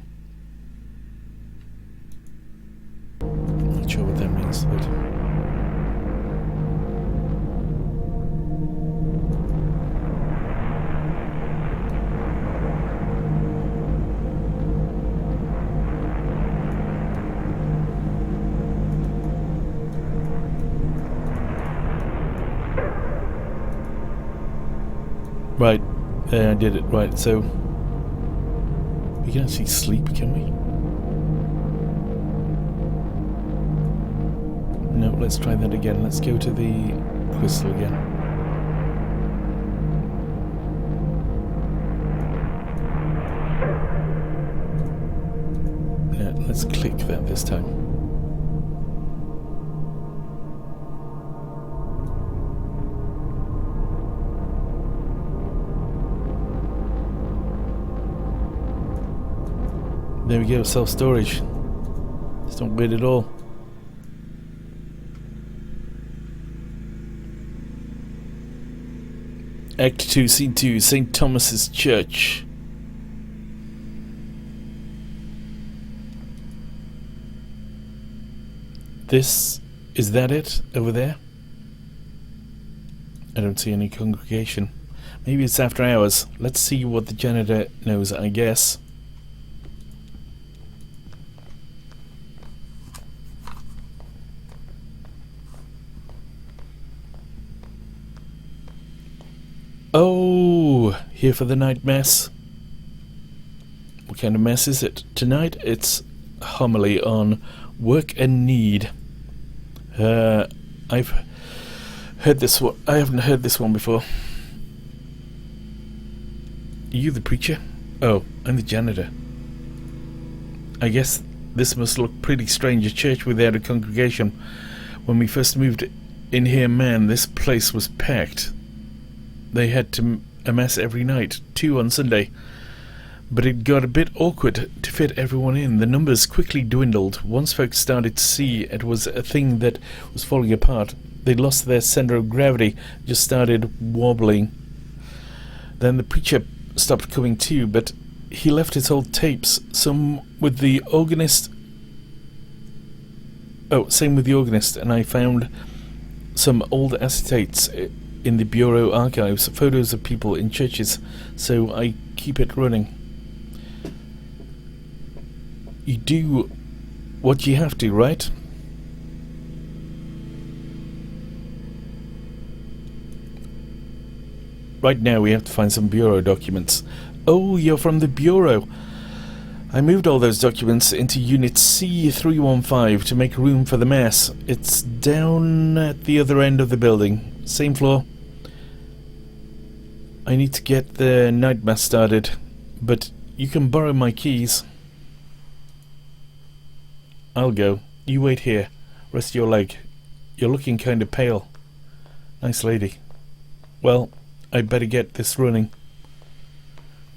Not sure what that means, but... Right, there I did it. Right, so we can actually sleep, can we? No, let's try that again. Let's go to the crystal again. Yeah, let's click that this time. There we go, self-storage. It's not weird at all. Act 2, Scene 2, St. Thomas's Church. Is that it, over there? I don't see any congregation. Maybe it's after hours. Let's see what the janitor knows, I guess. Oh, here for the night mass. What kind of mass is it? Tonight it's a homily on work and need. I've heard this one. I haven't heard this one before. Are you the preacher? Oh, I'm the janitor. I guess this must look pretty strange, a church without a congregation. When we first moved in here, man, this place was packed. They had to a mass every night, 2 on Sunday. But it got a bit awkward to fit everyone in. The numbers quickly dwindled. Once folks started to see it was a thing that was falling apart, they lost their center of gravity, just started wobbling. Then the preacher stopped coming too, but he left his old tapes, some with the organist. Oh, same with the organist, and I found some old acetates in the bureau archives, photos of people in churches, so I keep it running. You do what you have to, right? Right now we have to find some bureau documents. Oh, you're from the bureau. I moved all those documents into Unit C315 to make room for the mass. It's down at the other end of the building. Same floor. I need to get the night mass started, but you can borrow my keys. I'll go. You wait here. Rest your leg. You're looking kind of pale. Nice lady. Well, I'd better get this running.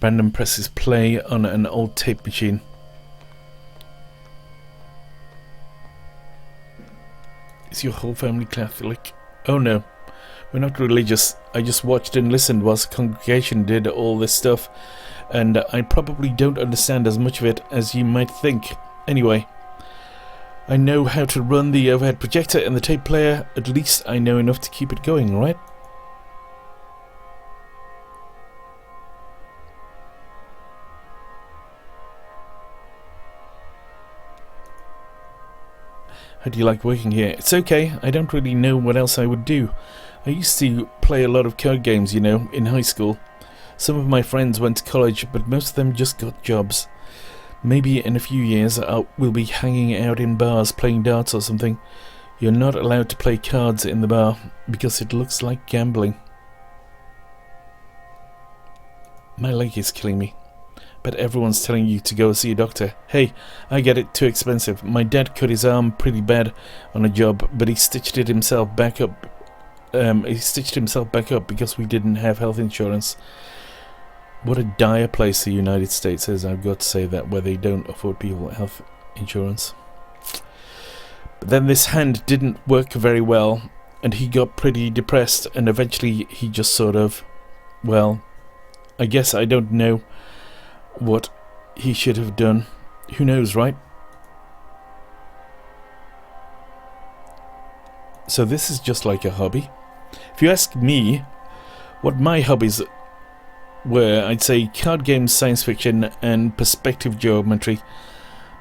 Brandon presses play on an old tape machine. Is your whole family Catholic? Oh no. We're not religious. I just watched and listened whilst the congregation did all this stuff, and I probably don't understand as much of it as you might think. Anyway, I know how to run the overhead projector and the tape player. At least I know enough to keep it going, right? How do you like working here? It's okay. I don't really know what else I would do. I used to play a lot of card games, you know, in high school. Some of my friends went to college, but most of them just got jobs. Maybe in a few years we'll be hanging out in bars playing darts or something. You're not allowed to play cards in the bar because it looks like gambling. My leg is killing me. But everyone's telling you to go see a doctor. Hey, I get it, too expensive. My dad cut his arm pretty bad on a job, but he stitched himself back up because we didn't have health insurance. What a dire place the United States is, I've got to say that, where they don't afford people health insurance. But then this hand didn't work very well, and he got pretty depressed, and eventually he just sort of, well, I guess I don't know what he should have done. Who knows, right? So this is just like a hobby. If you ask me what my hobbies were, I'd say card games, science fiction, and perspective geometry.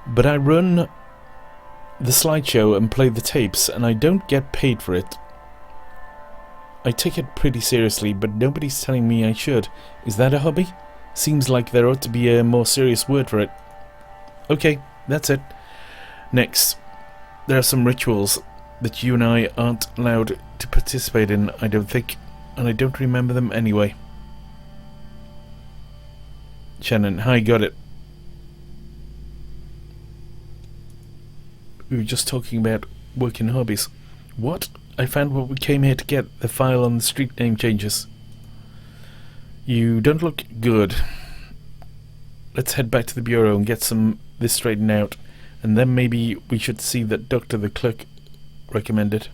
But I run the slideshow and play the tapes, and I don't get paid for it. I take it pretty seriously, but nobody's telling me I should. Is that a hobby? Seems like there ought to be a more serious word for it. Okay, that's it. Next, there are some rituals that you and I aren't allowed to participate in, I don't think, and I don't remember them anyway. Shannon, hi, got it. We were just talking about working hobbies. What? I found what we came here to get, the file on the street name changes. You don't look good. Let's head back to the bureau and get this straightened out, and then maybe we should see that doctor the clerk recommended.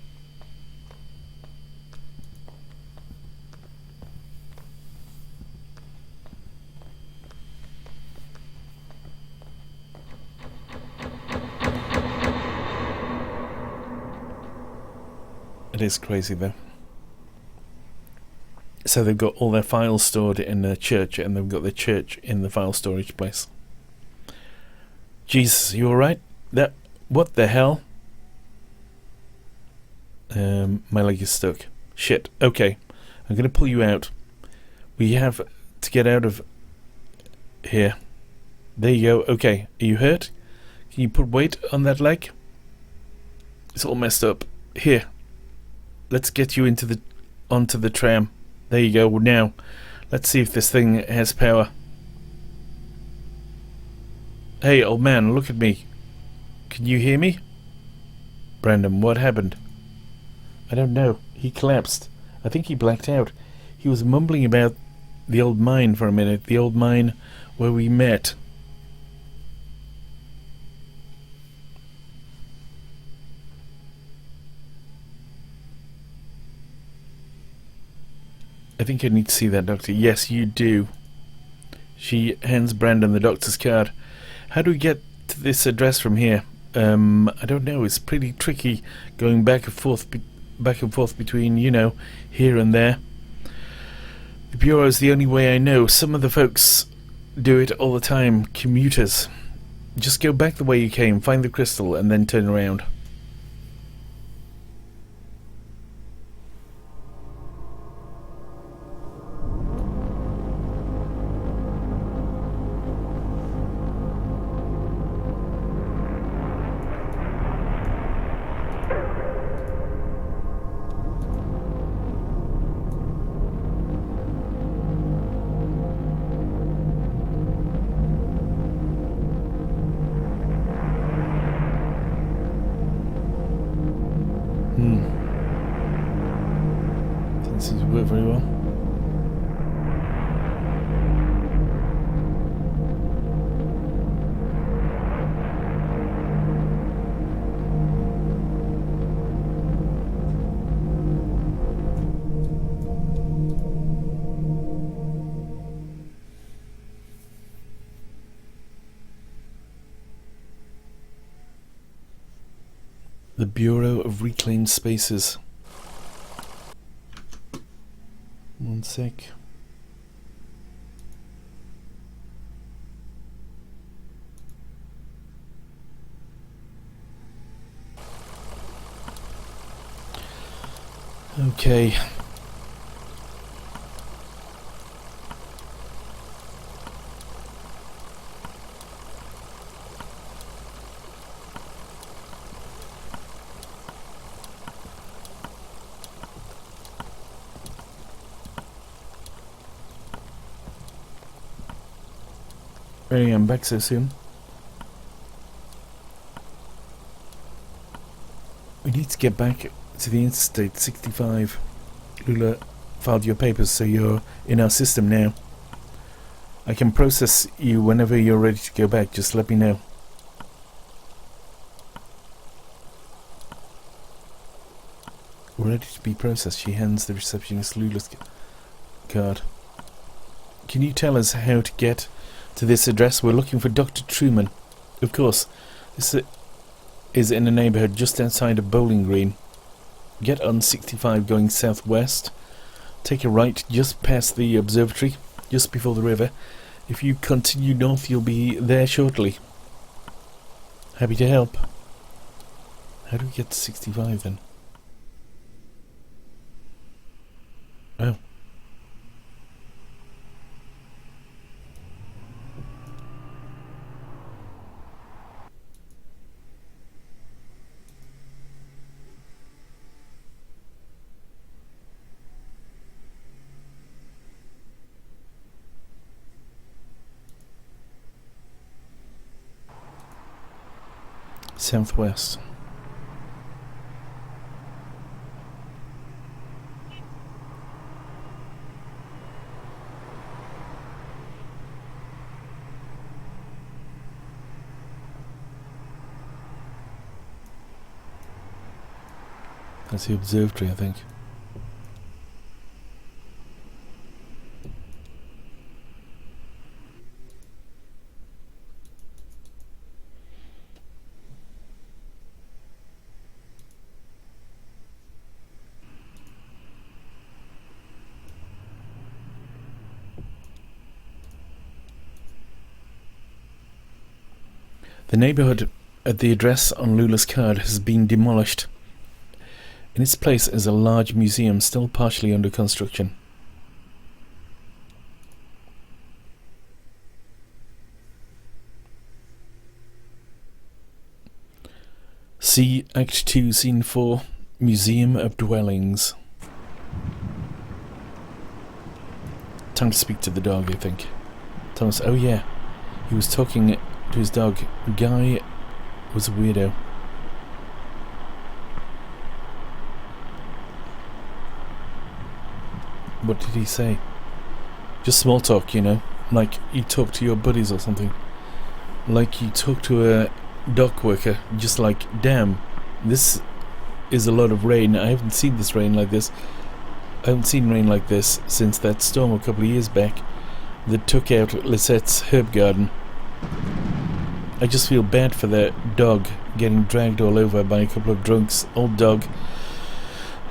It is crazy though. So they've got all their files stored in the church, and they've got the church in the file storage place. Jesus, you alright? What the hell? My leg is stuck. Shit. Okay. I'm gonna pull you out. We have to get out of here. There you go. Okay. Are you hurt? Can you put weight on that leg? It's all messed up. Here. Let's get you onto the tram. There you go. Now, let's see if this thing has power. Hey, old man, look at me. Can you hear me? Brandon, what happened? I don't know. He collapsed. I think he blacked out. He was mumbling about the old mine for a minute. The old mine where we met. I think I need to see that, Doctor. Yes, you do. She hands Brandon the doctor's card. How do we get to this address from here? I don't know. It's pretty tricky going back and forth between, you know, here and there. The bureau is the only way I know. Some of the folks do it all the time. Commuters. Just go back the way you came, find the crystal, and then turn around. Doesn't seem to work very well. The Bureau of Reclaimed Spaces. One sec. Okay. Really, I'm back so soon. We need to get back to the Interstate 65. Lula filed your papers, so you're in our system now. I can process you whenever you're ready to go back. Just let me know. We're ready to be processed. She hands the receptionist Lula's card. Can you tell us how to get to this address. We're looking for Dr. Truman. Of course, this is in a neighbourhood just outside of Bowling Green. Get on 65 going southwest. Take a right just past the observatory, just before the river. If you continue north, you'll be there shortly. Happy to help. How do we get to 65 then? Oh. Southwest. That's the observatory, I think. The neighbourhood at the address on Lula's card has been demolished. In its place is a large museum still partially under construction. See Act 2, Scene 4, Museum of Dwellings. Time to speak to the dog, I think. Thomas, oh yeah, he was talking to his dog. Guy was a weirdo. What did he say? Just small talk, you know, like you talk to your buddies or something. Like you talk to a dock worker, just like, damn, this is a lot of rain. I haven't seen this rain like this. I haven't seen rain like this since that storm a couple of years back that took out Lisette's herb garden. I just feel bad for the dog getting dragged all over by a couple of drunks. Old dog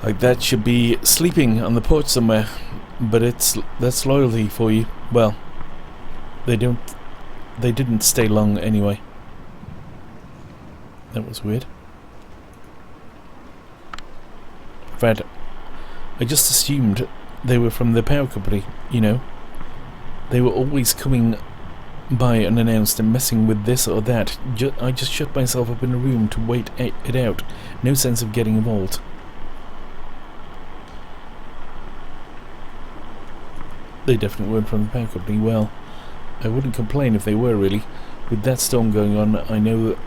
like that should be sleeping on the porch somewhere, but that's loyalty for you. Well, they didn't stay long anyway. That was weird. Fred, I just assumed they were from the power company, you know. They were always coming by unannounced and messing with this or that. I just shut myself up in a room to wait it out. No sense of getting involved. They definitely weren't from the power company. Well, I wouldn't complain if they were, really. With that storm going on, I know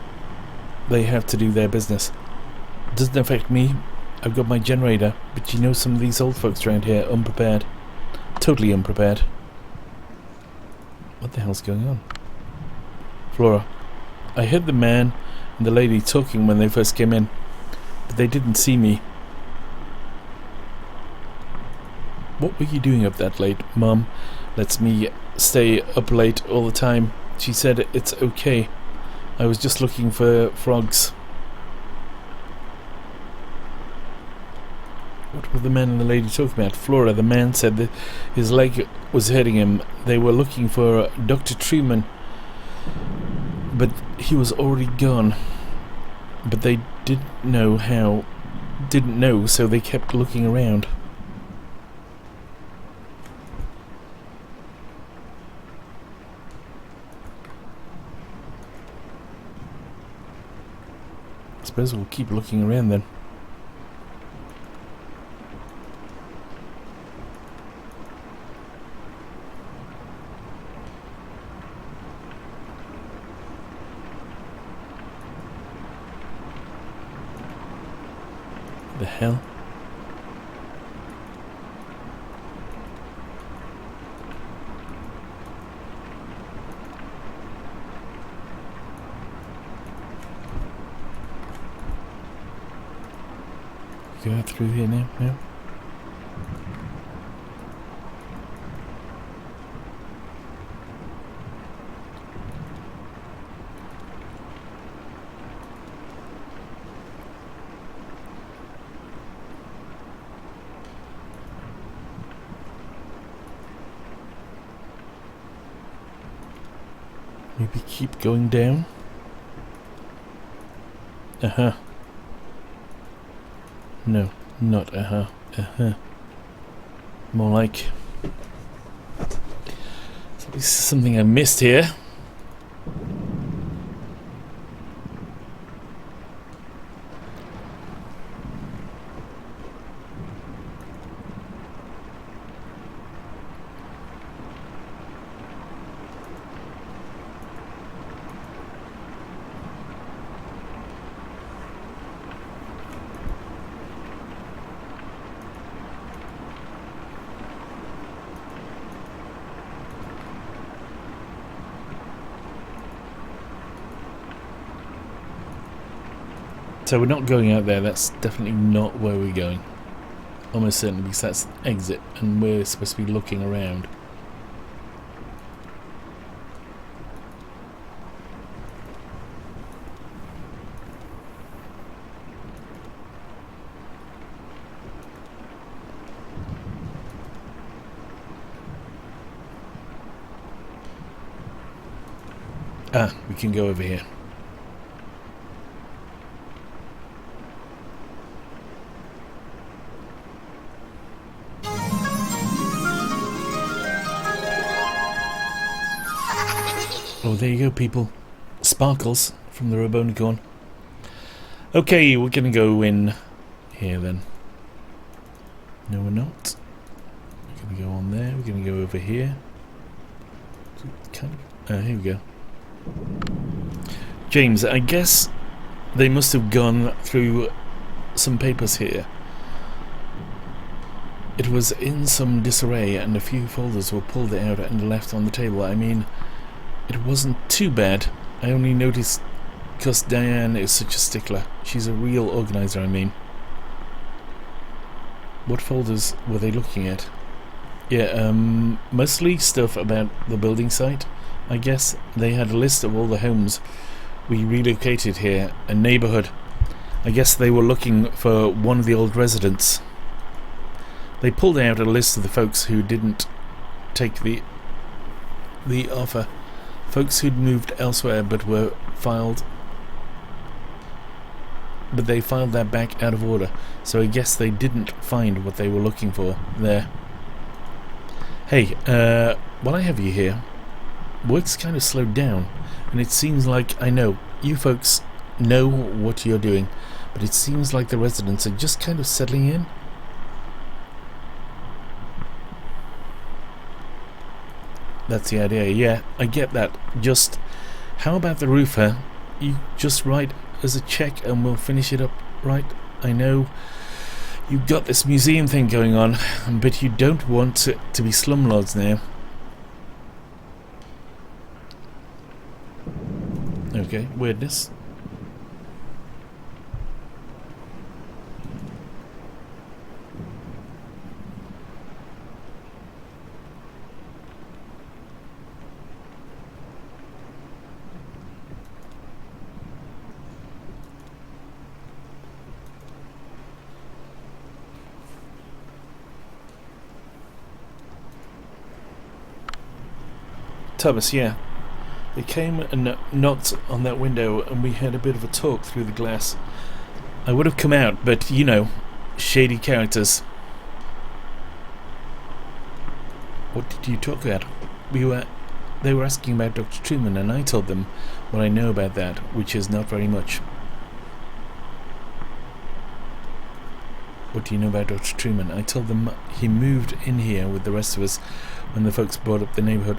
they have to do their business. Doesn't affect me. I've got my generator, but you know some of these old folks around here, unprepared. Totally unprepared. What the hell's going on? Flora, I heard the man and the lady talking when they first came in, but they didn't see me. What were you doing up that late? Mum lets me stay up late all the time. She said it's okay. I was just looking for frogs. What were the man and the lady talking about? Flora, the man said that his leg was hurting him. They were looking for Dr. Truman, but he was already gone. But they didn't know, so they kept looking around. I suppose we'll keep looking around then. The hell? Go out through here now? No? Maybe keep going down. Uh-huh. No, not uh-huh. Uh-huh. More like... So this is something I missed here. So we're not going out there, that's definitely not where we're going. Almost certainly, because that's the exit and we're supposed to be looking around. Ah, we can go over here. Oh, there you go, people. Sparkles from the Robonicorn. Okay, we're gonna go in here then. No, we're not. We're gonna go on there. We're gonna go over here. Kind of. Here we go. James, I guess they must have gone through some papers here. It was in some disarray, and a few folders were pulled out and left on the table. I mean, it wasn't too bad. I only noticed because Diane is such a stickler. She's a real organizer, I mean. What folders were they looking at? Yeah, mostly stuff about the building site. I guess they had a list of all the homes we relocated here, a neighborhood. I guess they were looking for one of the old residents. They pulled out a list of the folks who didn't take the offer. Folks who'd moved elsewhere but they filed that back out of order, so I guess they didn't find what they were looking for there. Hey, while I have you here, work's kind of slowed down, and it seems like, I know, you folks know what you're doing, but it seems like the residents are just kind of settling in. That's the idea, yeah, I get that. Just, how about the roofer? You just write as a check and we'll finish it up, right? I know you've got this museum thing going on, but you don't want it to be slumlords now. Okay, weirdness. Thomas, yeah. They came and knocked on that window and we had a bit of a talk through the glass. I would have come out, but, you know, shady characters. What did you talk about? They were asking about Dr. Truman and I told them what I know about that, which is not very much. What do you know about Dr. Truman? I told them he moved in here with the rest of us when the folks bought up the neighborhood.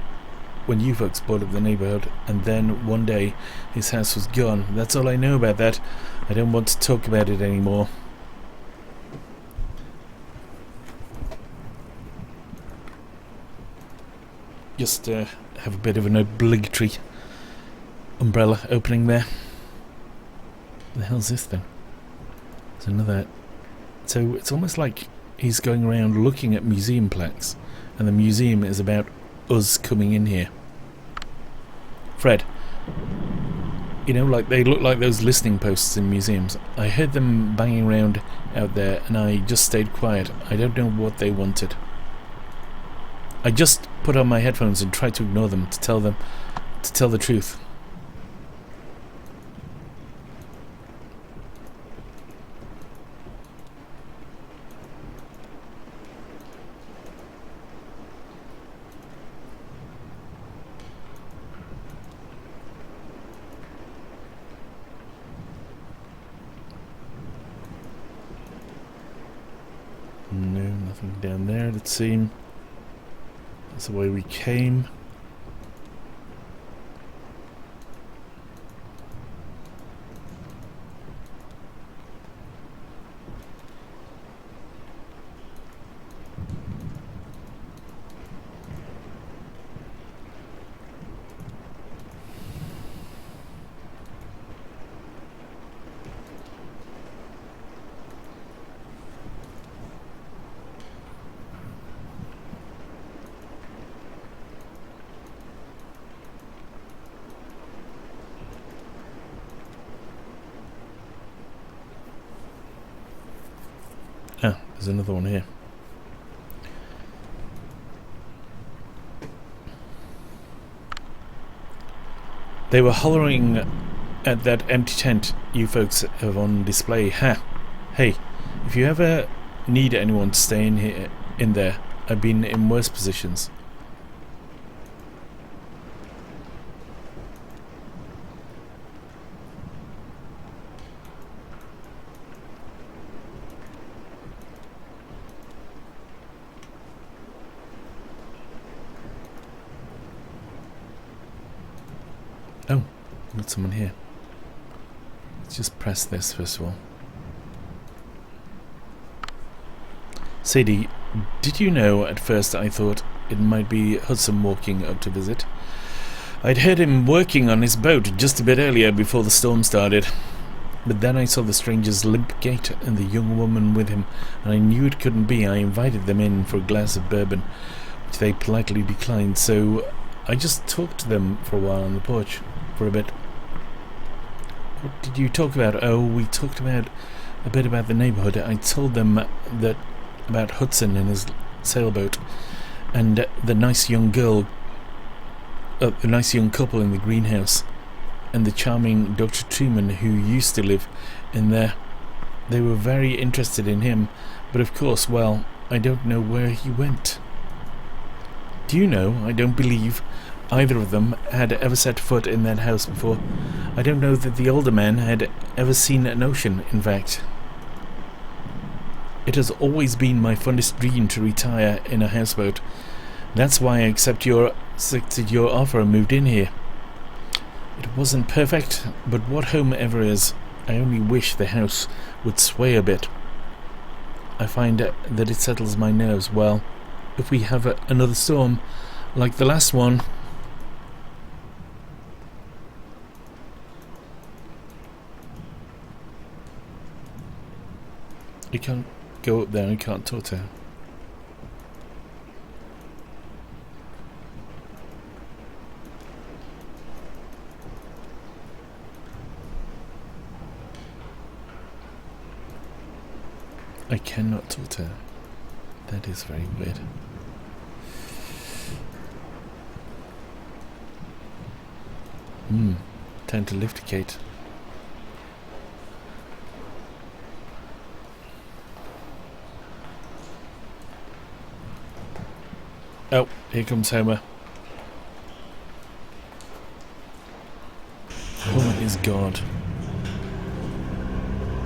When you folks bought up the neighborhood, and then one day his house was gone. That's all I know about that. I don't want to talk about it anymore. Just have a bit of an obligatory umbrella opening there. What the hell's this thing? There's another. So it's almost like he's going around looking at museum plaques, and the museum is about us coming in here. Fred, you know, like they look like those listening posts in museums. I heard them banging around out there and I just stayed quiet. I don't know what they wanted. I just put on my headphones and tried to ignore them, to tell them to tell the truth. No, nothing down there, it seems. That's the way we came. Ah, there's another one here. They were hollering at that empty tent you folks have on display. Ha! Hey, if you ever need anyone to stay in there, I've been in worse positions. Oh, got someone here. Let's just press this first of all. Sadie, did you know at first I thought it might be Hudson walking up to visit? I'd heard him working on his boat just a bit earlier before the storm started. But then I saw the stranger's limp gait and the young woman with him, and I knew it couldn't be. I invited them in for a glass of bourbon, which they politely declined, so I just talked to them for a while on the porch. For a bit. What did you talk about? Oh, we talked about a bit about the neighbourhood. I told them that about Hudson and his sailboat, and the nice young girl, the nice young couple in the greenhouse, and the charming Dr. Truman who used to live in there. They were very interested in him, but of course, well, I don't know where he went. Do you know, I don't believe either of them had ever set foot in that house before. I don't know that the older man had ever seen an ocean, in fact. It has always been my fondest dream to retire in a houseboat. That's why I accepted your offer and moved in here. It wasn't perfect, but what home ever is? I only wish the house would sway a bit. I find that it settles my nerves. Well, if we have another storm like the last one... You can't go up there, you can't talk to her. I cannot talk to her. That is very weird. Time to lift-icate. Oh, here comes Homer. Homer is God.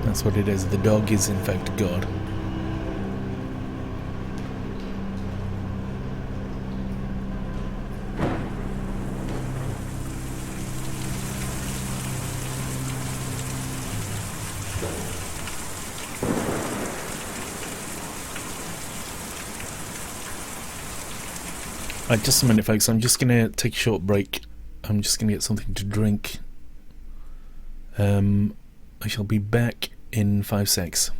That's what it is. The dog is in fact God. Just a minute, folks. I'm just going to take a short break. I'm just going to get something to drink. I shall be back in 5 secs.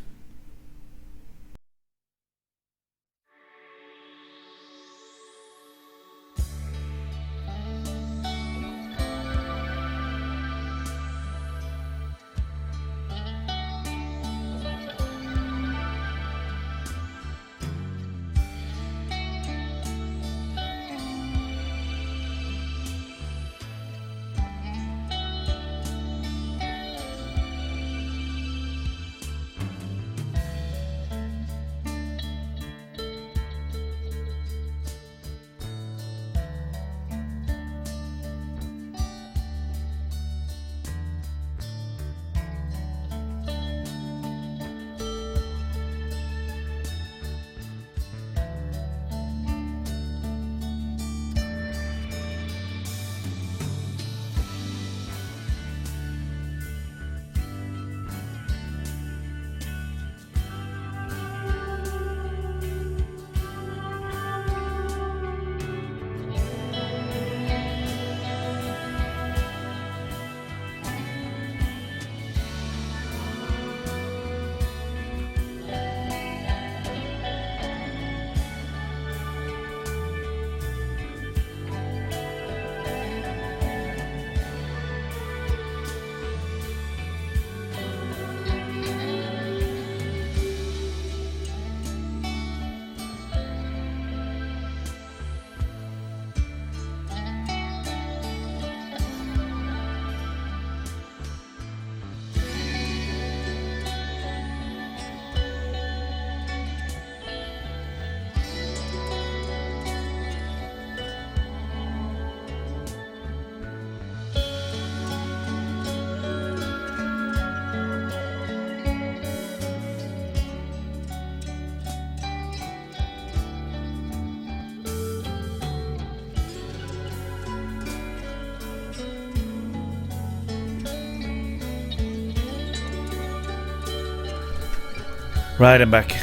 Right, I'm back.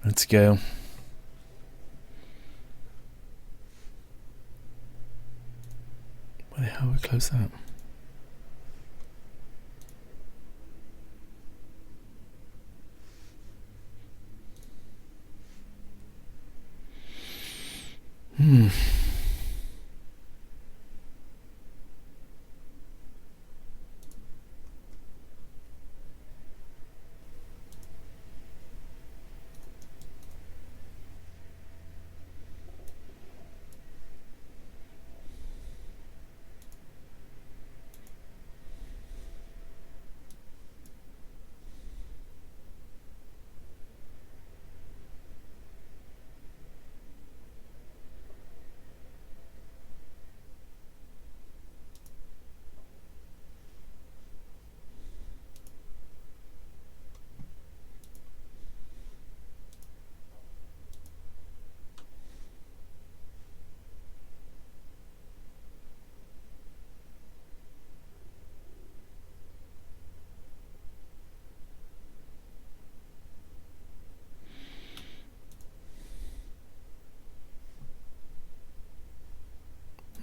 Let's go. Where the hell we close that?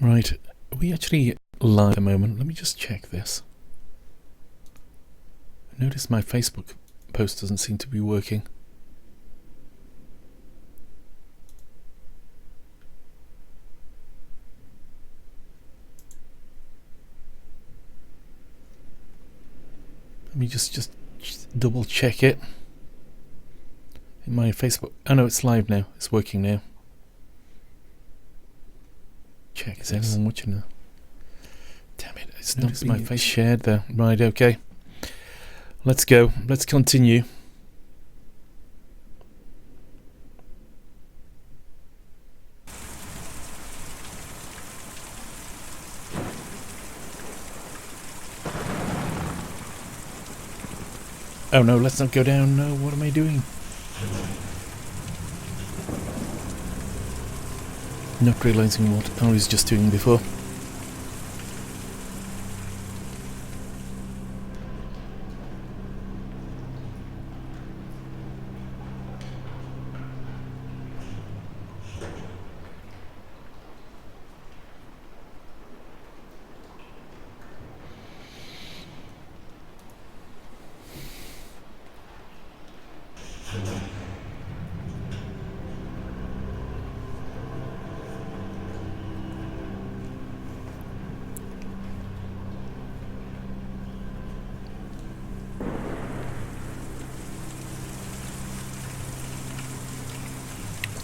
Right, are we actually live at the moment? Let me just check this. I noticed my Facebook post doesn't seem to be working. Let me just double check it. In my Facebook, oh no, it's live now. It's working now. Check, is anyone watching now? Damn it, it's not my face shared there. Right, okay. Let's go. Let's continue. Oh no, let's not go down. No, what am I doing? Not realizing what I was just doing before.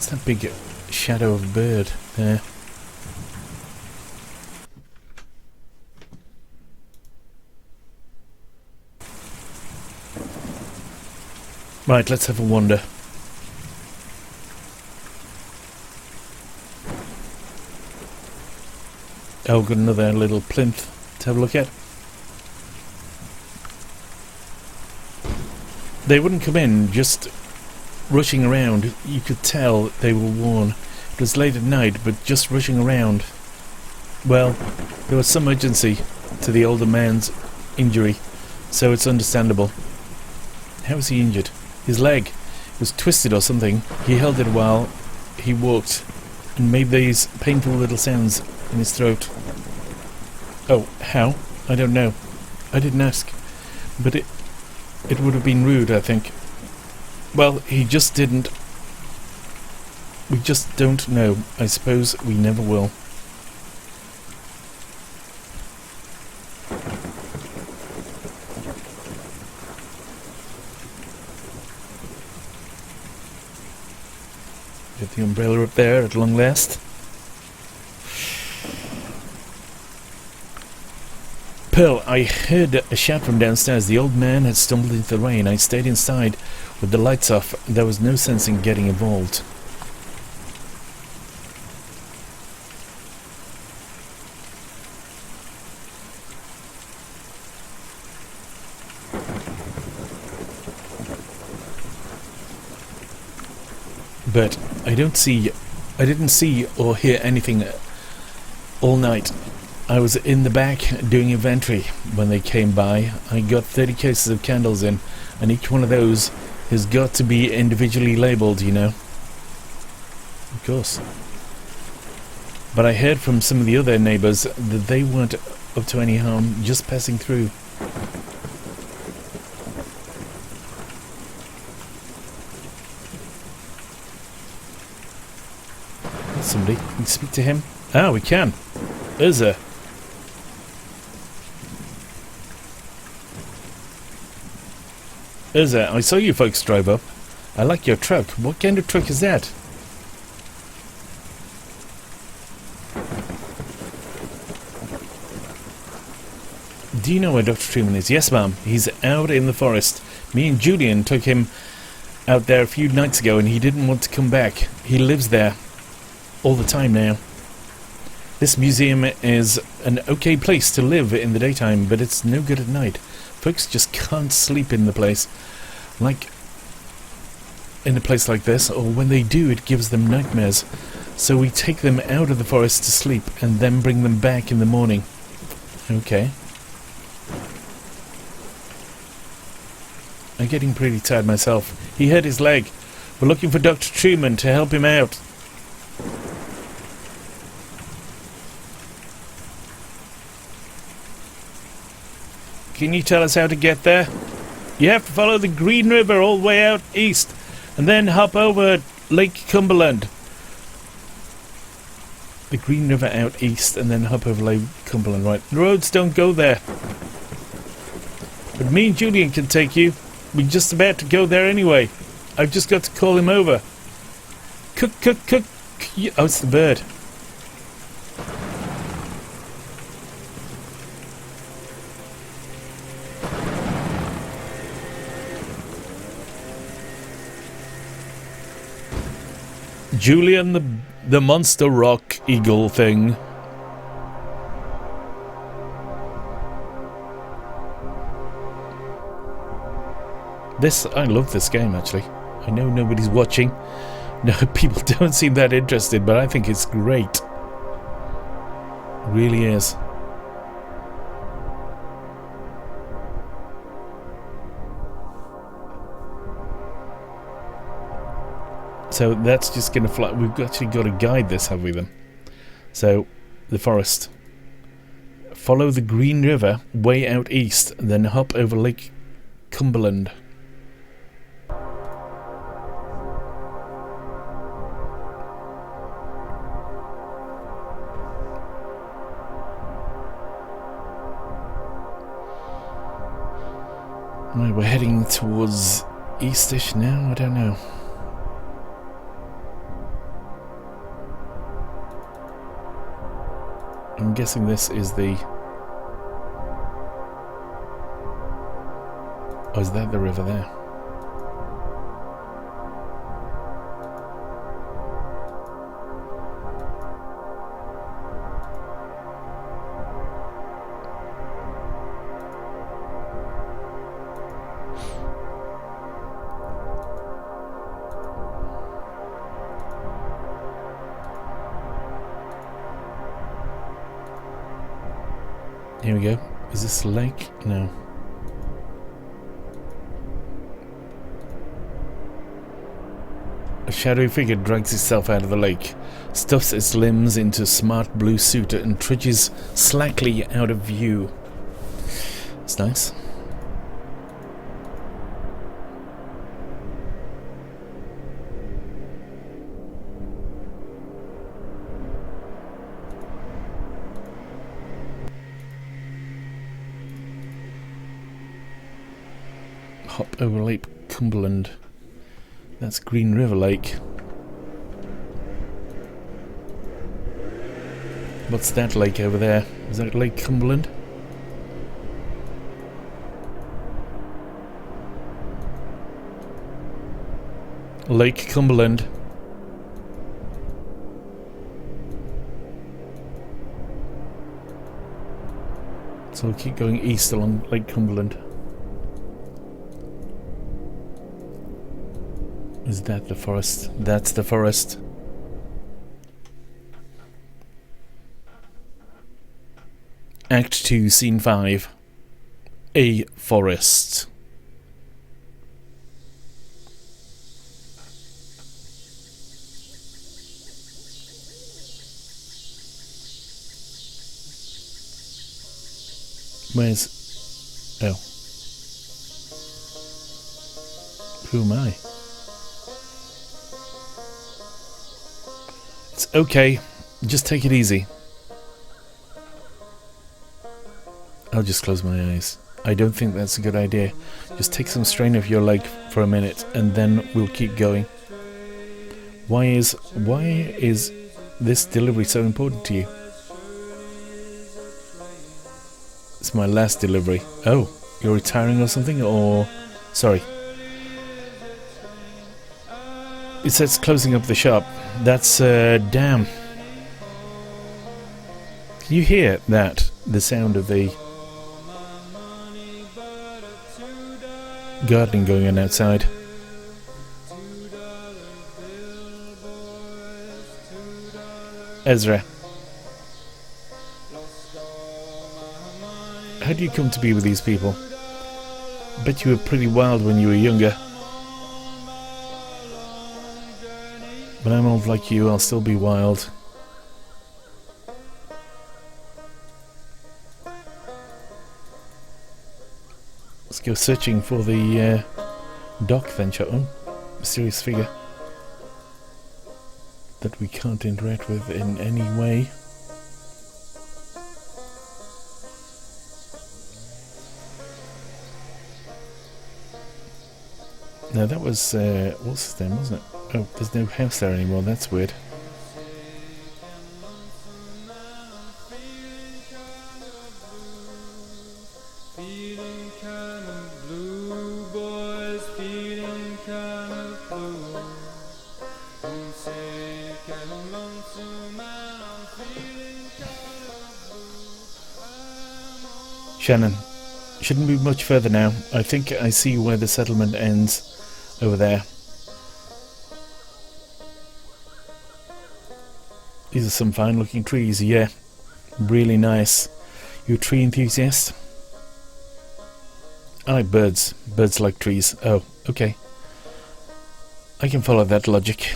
That big shadow of a bird there. Right, let's have a wander. Oh, got another little plinth to have a look at. They wouldn't come in, just rushing around. You could tell they were worn. It was late at night, but just rushing around. Well, there was some urgency to the older man's injury, so it's understandable. How was he injured? His leg was twisted or something. He held it while he walked and made these painful little sounds in his throat. Oh, how? I don't know. I didn't ask. But it would have been rude, I think. Well, he just didn't. We just don't know. I suppose we never will. Get the umbrella up there at long last. Pearl, I heard a shout from downstairs. The old man had stumbled into the rain. I stayed inside with the lights off. There was no sense in getting involved. But I didn't see or hear anything all night. I was in the back doing inventory when they came by. I got 30 cases of candles in, and each one of those has got to be individually labelled, you know. Of course. But I heard from some of the other neighbours that they weren't up to any harm just passing through. Somebody, we can speak to him. Ah, we can. Heuse. Heuse, I saw you folks drive up. I like your truck. What kind of truck is that? Do you know where Dr. Truman is? Yes, ma'am. He's out in the forest. Me and Julian took him out there a few nights ago and he didn't want to come back. He lives there all the time now. This museum is an okay place to live in the daytime, but it's no good at night. Folks just can't sleep in the place. Like in a place like this, or when they do, it gives them nightmares. So we take them out of the forest to sleep and then bring them back in the morning. Okay. I'm getting pretty tired myself. He hurt his leg. We're looking for Dr. Truman to help him out. Can you tell us how to get there? You have to follow the Green River all the way out east, and then hop over Lake Cumberland. The Green River out east, and then hop over Lake Cumberland, right. The roads don't go there. But me and Julian can take you. We're just about to go there anyway. I've just got to call him over. Cook. Oh, it's the bird. Julian the monster rock eagle thing. I love this game actually. I know nobody's watching. No, people don't seem that interested, but I think it's great. It really is. So that's just going to fly. We've actually got to guide this, have we then? So, the forest. Follow the Green River way out east, and then hop over Lake Cumberland. Right, we're heading towards eastish now, I don't know. I'm guessing this is the... Oh, is that the river there? Here we go. Is this lake? No. A shadowy figure drags itself out of the lake, stuffs its limbs into a smart blue suit and trudges slackly out of view. It's nice. Hop over Lake Cumberland. That's Green River Lake. What's that lake over there? Is that Lake Cumberland? Lake Cumberland. So we'll keep going east along Lake Cumberland. Is that the forest? That's the forest. Act 2, Scene 5. A forest. Where's... Oh. Who am I? It's okay. Just take it easy. I'll just close my eyes. I don't think that's a good idea. Just take some strain off your leg for a minute and then we'll keep going. Why is this delivery so important to you? It's my last delivery. Oh, you're retiring or something? Or... sorry. It says closing up the shop. That's, damn. Can you hear that? The sound of the gardening going on outside. Ezra. How do you come to be with these people? Bet you were pretty wild when you were younger. When I'm old like you, I'll still be wild. Let's go searching for the dock then, shall we? Mysterious figure that we can't interact with in any way. Now that was, what's his name, wasn't it? Oh, there's no house there anymore, that's weird. Shannon, shouldn't be much further now. I think I see where the settlement ends. Over there. These are some fine looking trees, yeah. Really nice. You a tree enthusiast? I like birds. Birds like trees. Oh, okay. I can follow that logic.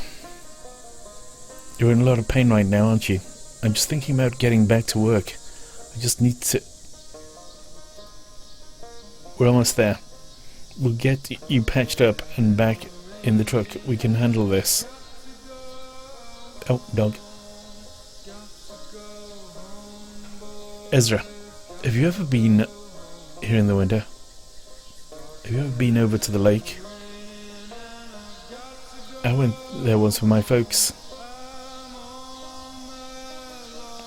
You're in a lot of pain right now, aren't you? I'm just thinking about getting back to work. I just need to... We're almost there. We'll get you patched up and back in the truck. We can handle this. Oh, dog. Ezra, have you ever been here in the winter? Have you ever been over to the lake? I went there once with my folks.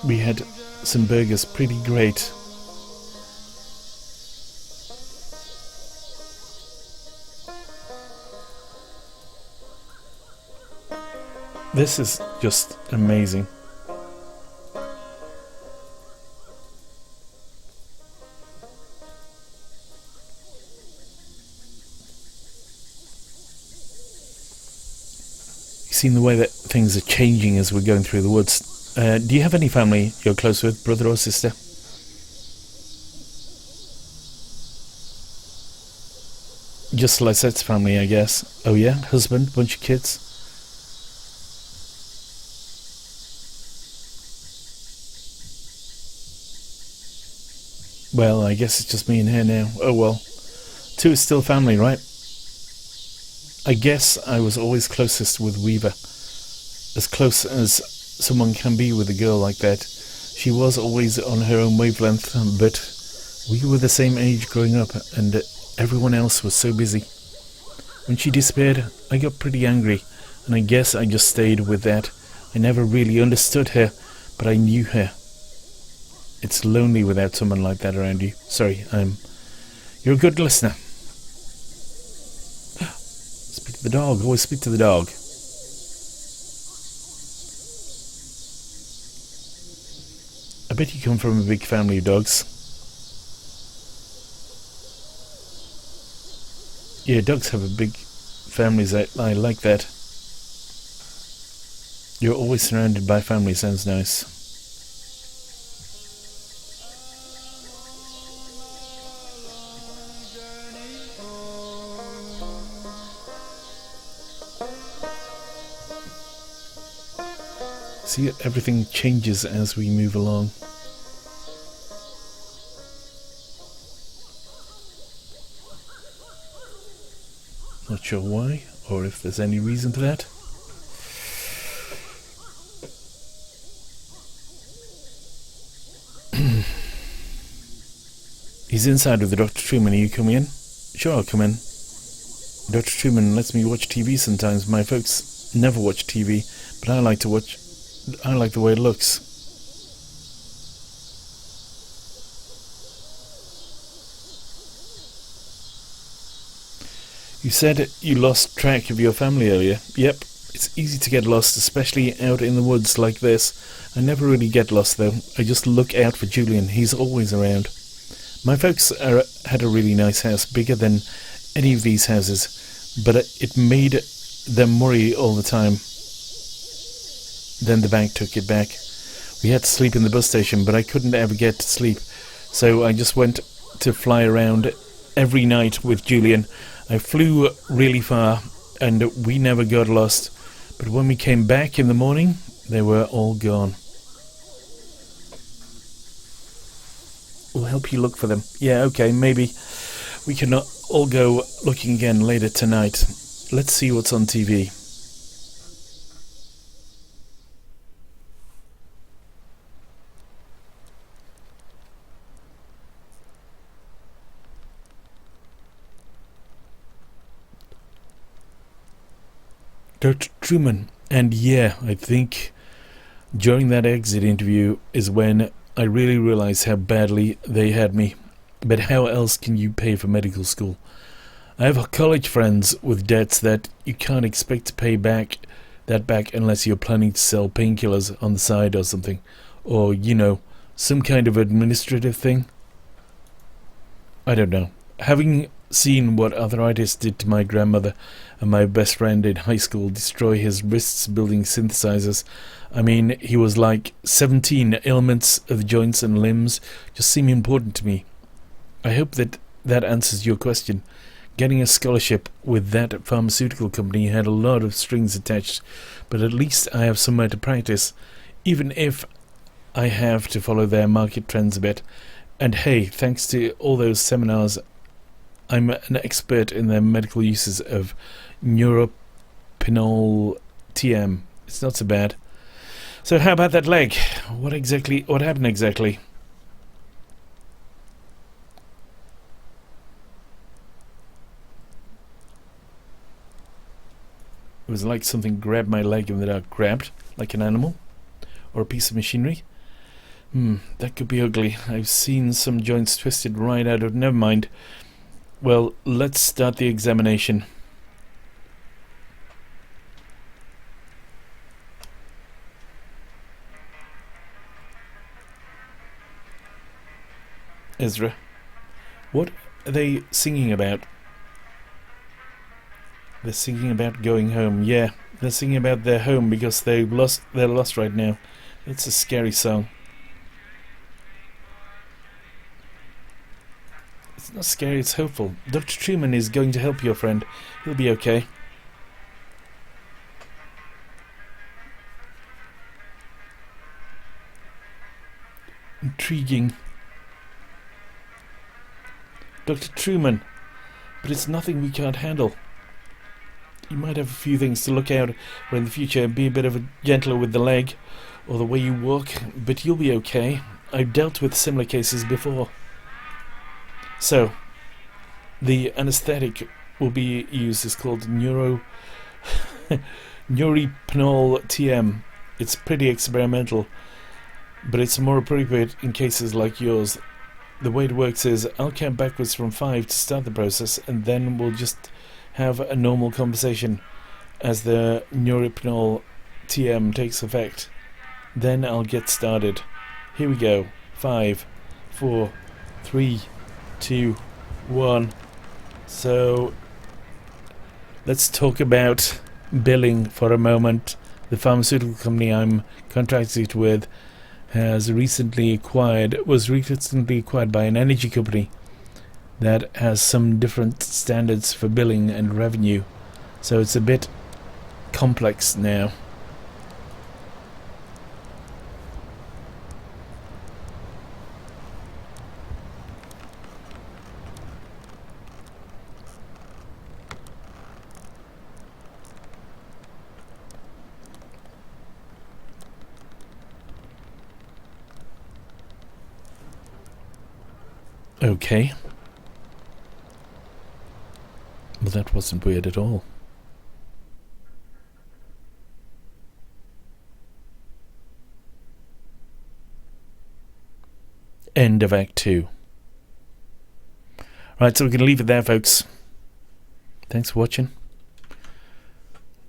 We had some burgers, pretty great. This is just amazing. You've seen the way that things are changing as we're going through the woods. Do you have any family you're close with, brother or sister? Just Lysette's family, I guess. Oh yeah, husband, bunch of kids. Well, I guess it's just me and her now. Oh well. 2 is still family, right? I guess I was always closest with Weaver. As close as someone can be with a girl like that. She was always on her own wavelength, but we were the same age growing up, and everyone else was so busy. When she disappeared, I got pretty angry, and I guess I just stayed with that. I never really understood her, but I knew her. It's lonely without someone like that around you. Sorry, you're a good listener. Speak to the dog. Always speak to the dog. I bet you come from a big family of dogs. Yeah, dogs have a big families. I like that. You're always surrounded by family. Sounds nice. See, everything changes as we move along. Not sure why, or if there's any reason for that. He's inside with the Dr. Truman. Are you coming in? Sure, I'll come in. Dr. Truman lets me watch TV sometimes. My folks never watch TV, but I like to watch. I like the way it looks. You said you lost track of your family earlier. Yep, it's easy to get lost, especially out in the woods like this. I never really get lost though. I just look out for Julian. He's always around. My folks had a really nice house, bigger than any of these houses, but it made them worry all the time. Then the bank took it back. We had to sleep in the bus station, but I couldn't ever get to sleep, so I just went to fly around every night with Julian. I flew really far, and we never got lost, but when we came back in the morning, they were all gone. We'll help you look for them. Yeah, okay, maybe we can all go looking again later tonight. Let's see what's on TV. Dr. Truman, and yeah, I think during that exit interview is when I really realized how badly they had me. But how else can you pay for medical school? I have college friends with debts that you can't expect to pay back unless you're planning to sell painkillers on the side or something. Or, you know, some kind of administrative thing. I don't know. Having seen what arthritis did to my grandmother and my best friend in high school destroy his wrists building synthesizers, I mean, he was like 17 ailments of the joints and limbs just seem important to me. I hope that answers your question. Getting a scholarship with that pharmaceutical company had a lot of strings attached, but at least I have somewhere to practice, even if I have to follow their market trends a bit. And hey, thanks to all those seminars, I'm an expert in the medical uses of neuropinol TM. It's not so bad. So how about that leg? What happened exactly? It was like something grabbed my leg in the dark. Grabbed? Like an animal? Or a piece of machinery? That could be ugly. I've seen some joints twisted right out of... Never mind. Well, let's start the examination. Ezra, what are they singing about? They're singing about going home. Yeah, they're singing about their home because they're lost right now. It's a scary song. It's not scary, it's hopeful. Dr. Truman is going to help your friend. He'll be okay. Intriguing. Dr. Truman, but it's nothing we can't handle. You might have a few things to look out for in the future, be a bit of a gentler with the leg or the way you walk, but you'll be okay. I've dealt with similar cases before. So, the anesthetic will be used is called neuropinol TM. It's pretty experimental, but it's more appropriate in cases like yours. The way it works is I'll count backwards from 5 to start the process, and then we'll just have a normal conversation as the neuropinol TM takes effect. Then I'll get started. Here we go. 5, 4, 3, 2, 1. So let's talk about billing for a moment. The pharmaceutical company I'm contracted with was recently acquired by an energy company that has some different standards for billing and revenue, so it's a bit complex now. Okay. Well, that wasn't weird at all. End of Act 2. Right, so we're going to leave it there, folks. Thanks for watching.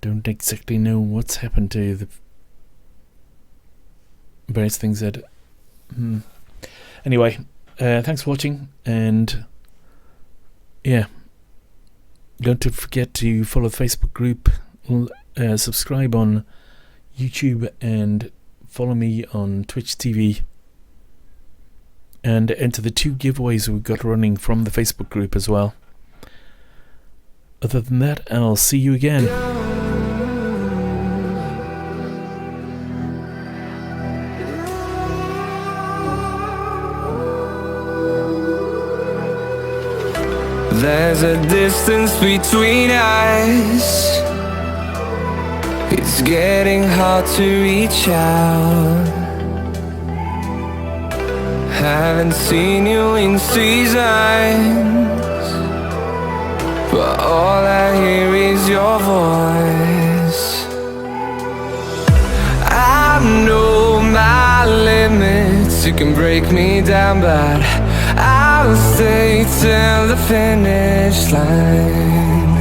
Don't exactly know what's happened to the various things that... Anyway, thanks for watching, and yeah, don't forget to follow the Facebook group, subscribe on YouTube, and follow me on Twitch TV, and enter the 2 giveaways we've got running from the Facebook group as well. Other than that, I'll see you again. There's a distance between us. It's getting hard to reach out. Haven't seen you in seasons, but all I hear is your voice. I know my limits, you can break me down, but I'll stay till the finish line.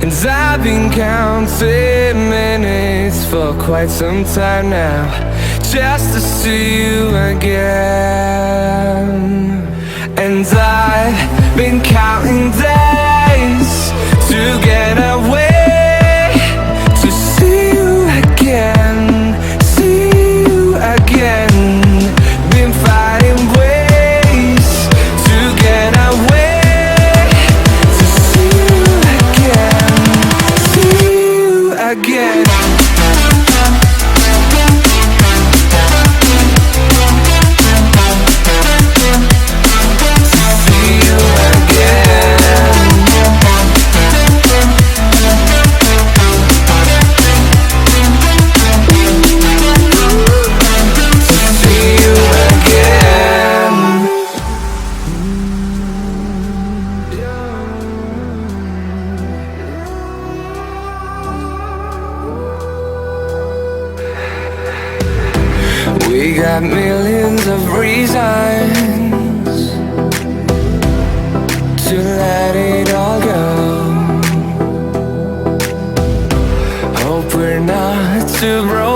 And I've been counting minutes for quite some time now, just to see you again. And I've been counting days to get away, to see you again, see you again. Been fighting ways to get away, to see you again, see you again. We got millions of reasons to let it all go. Hope we're not too broken.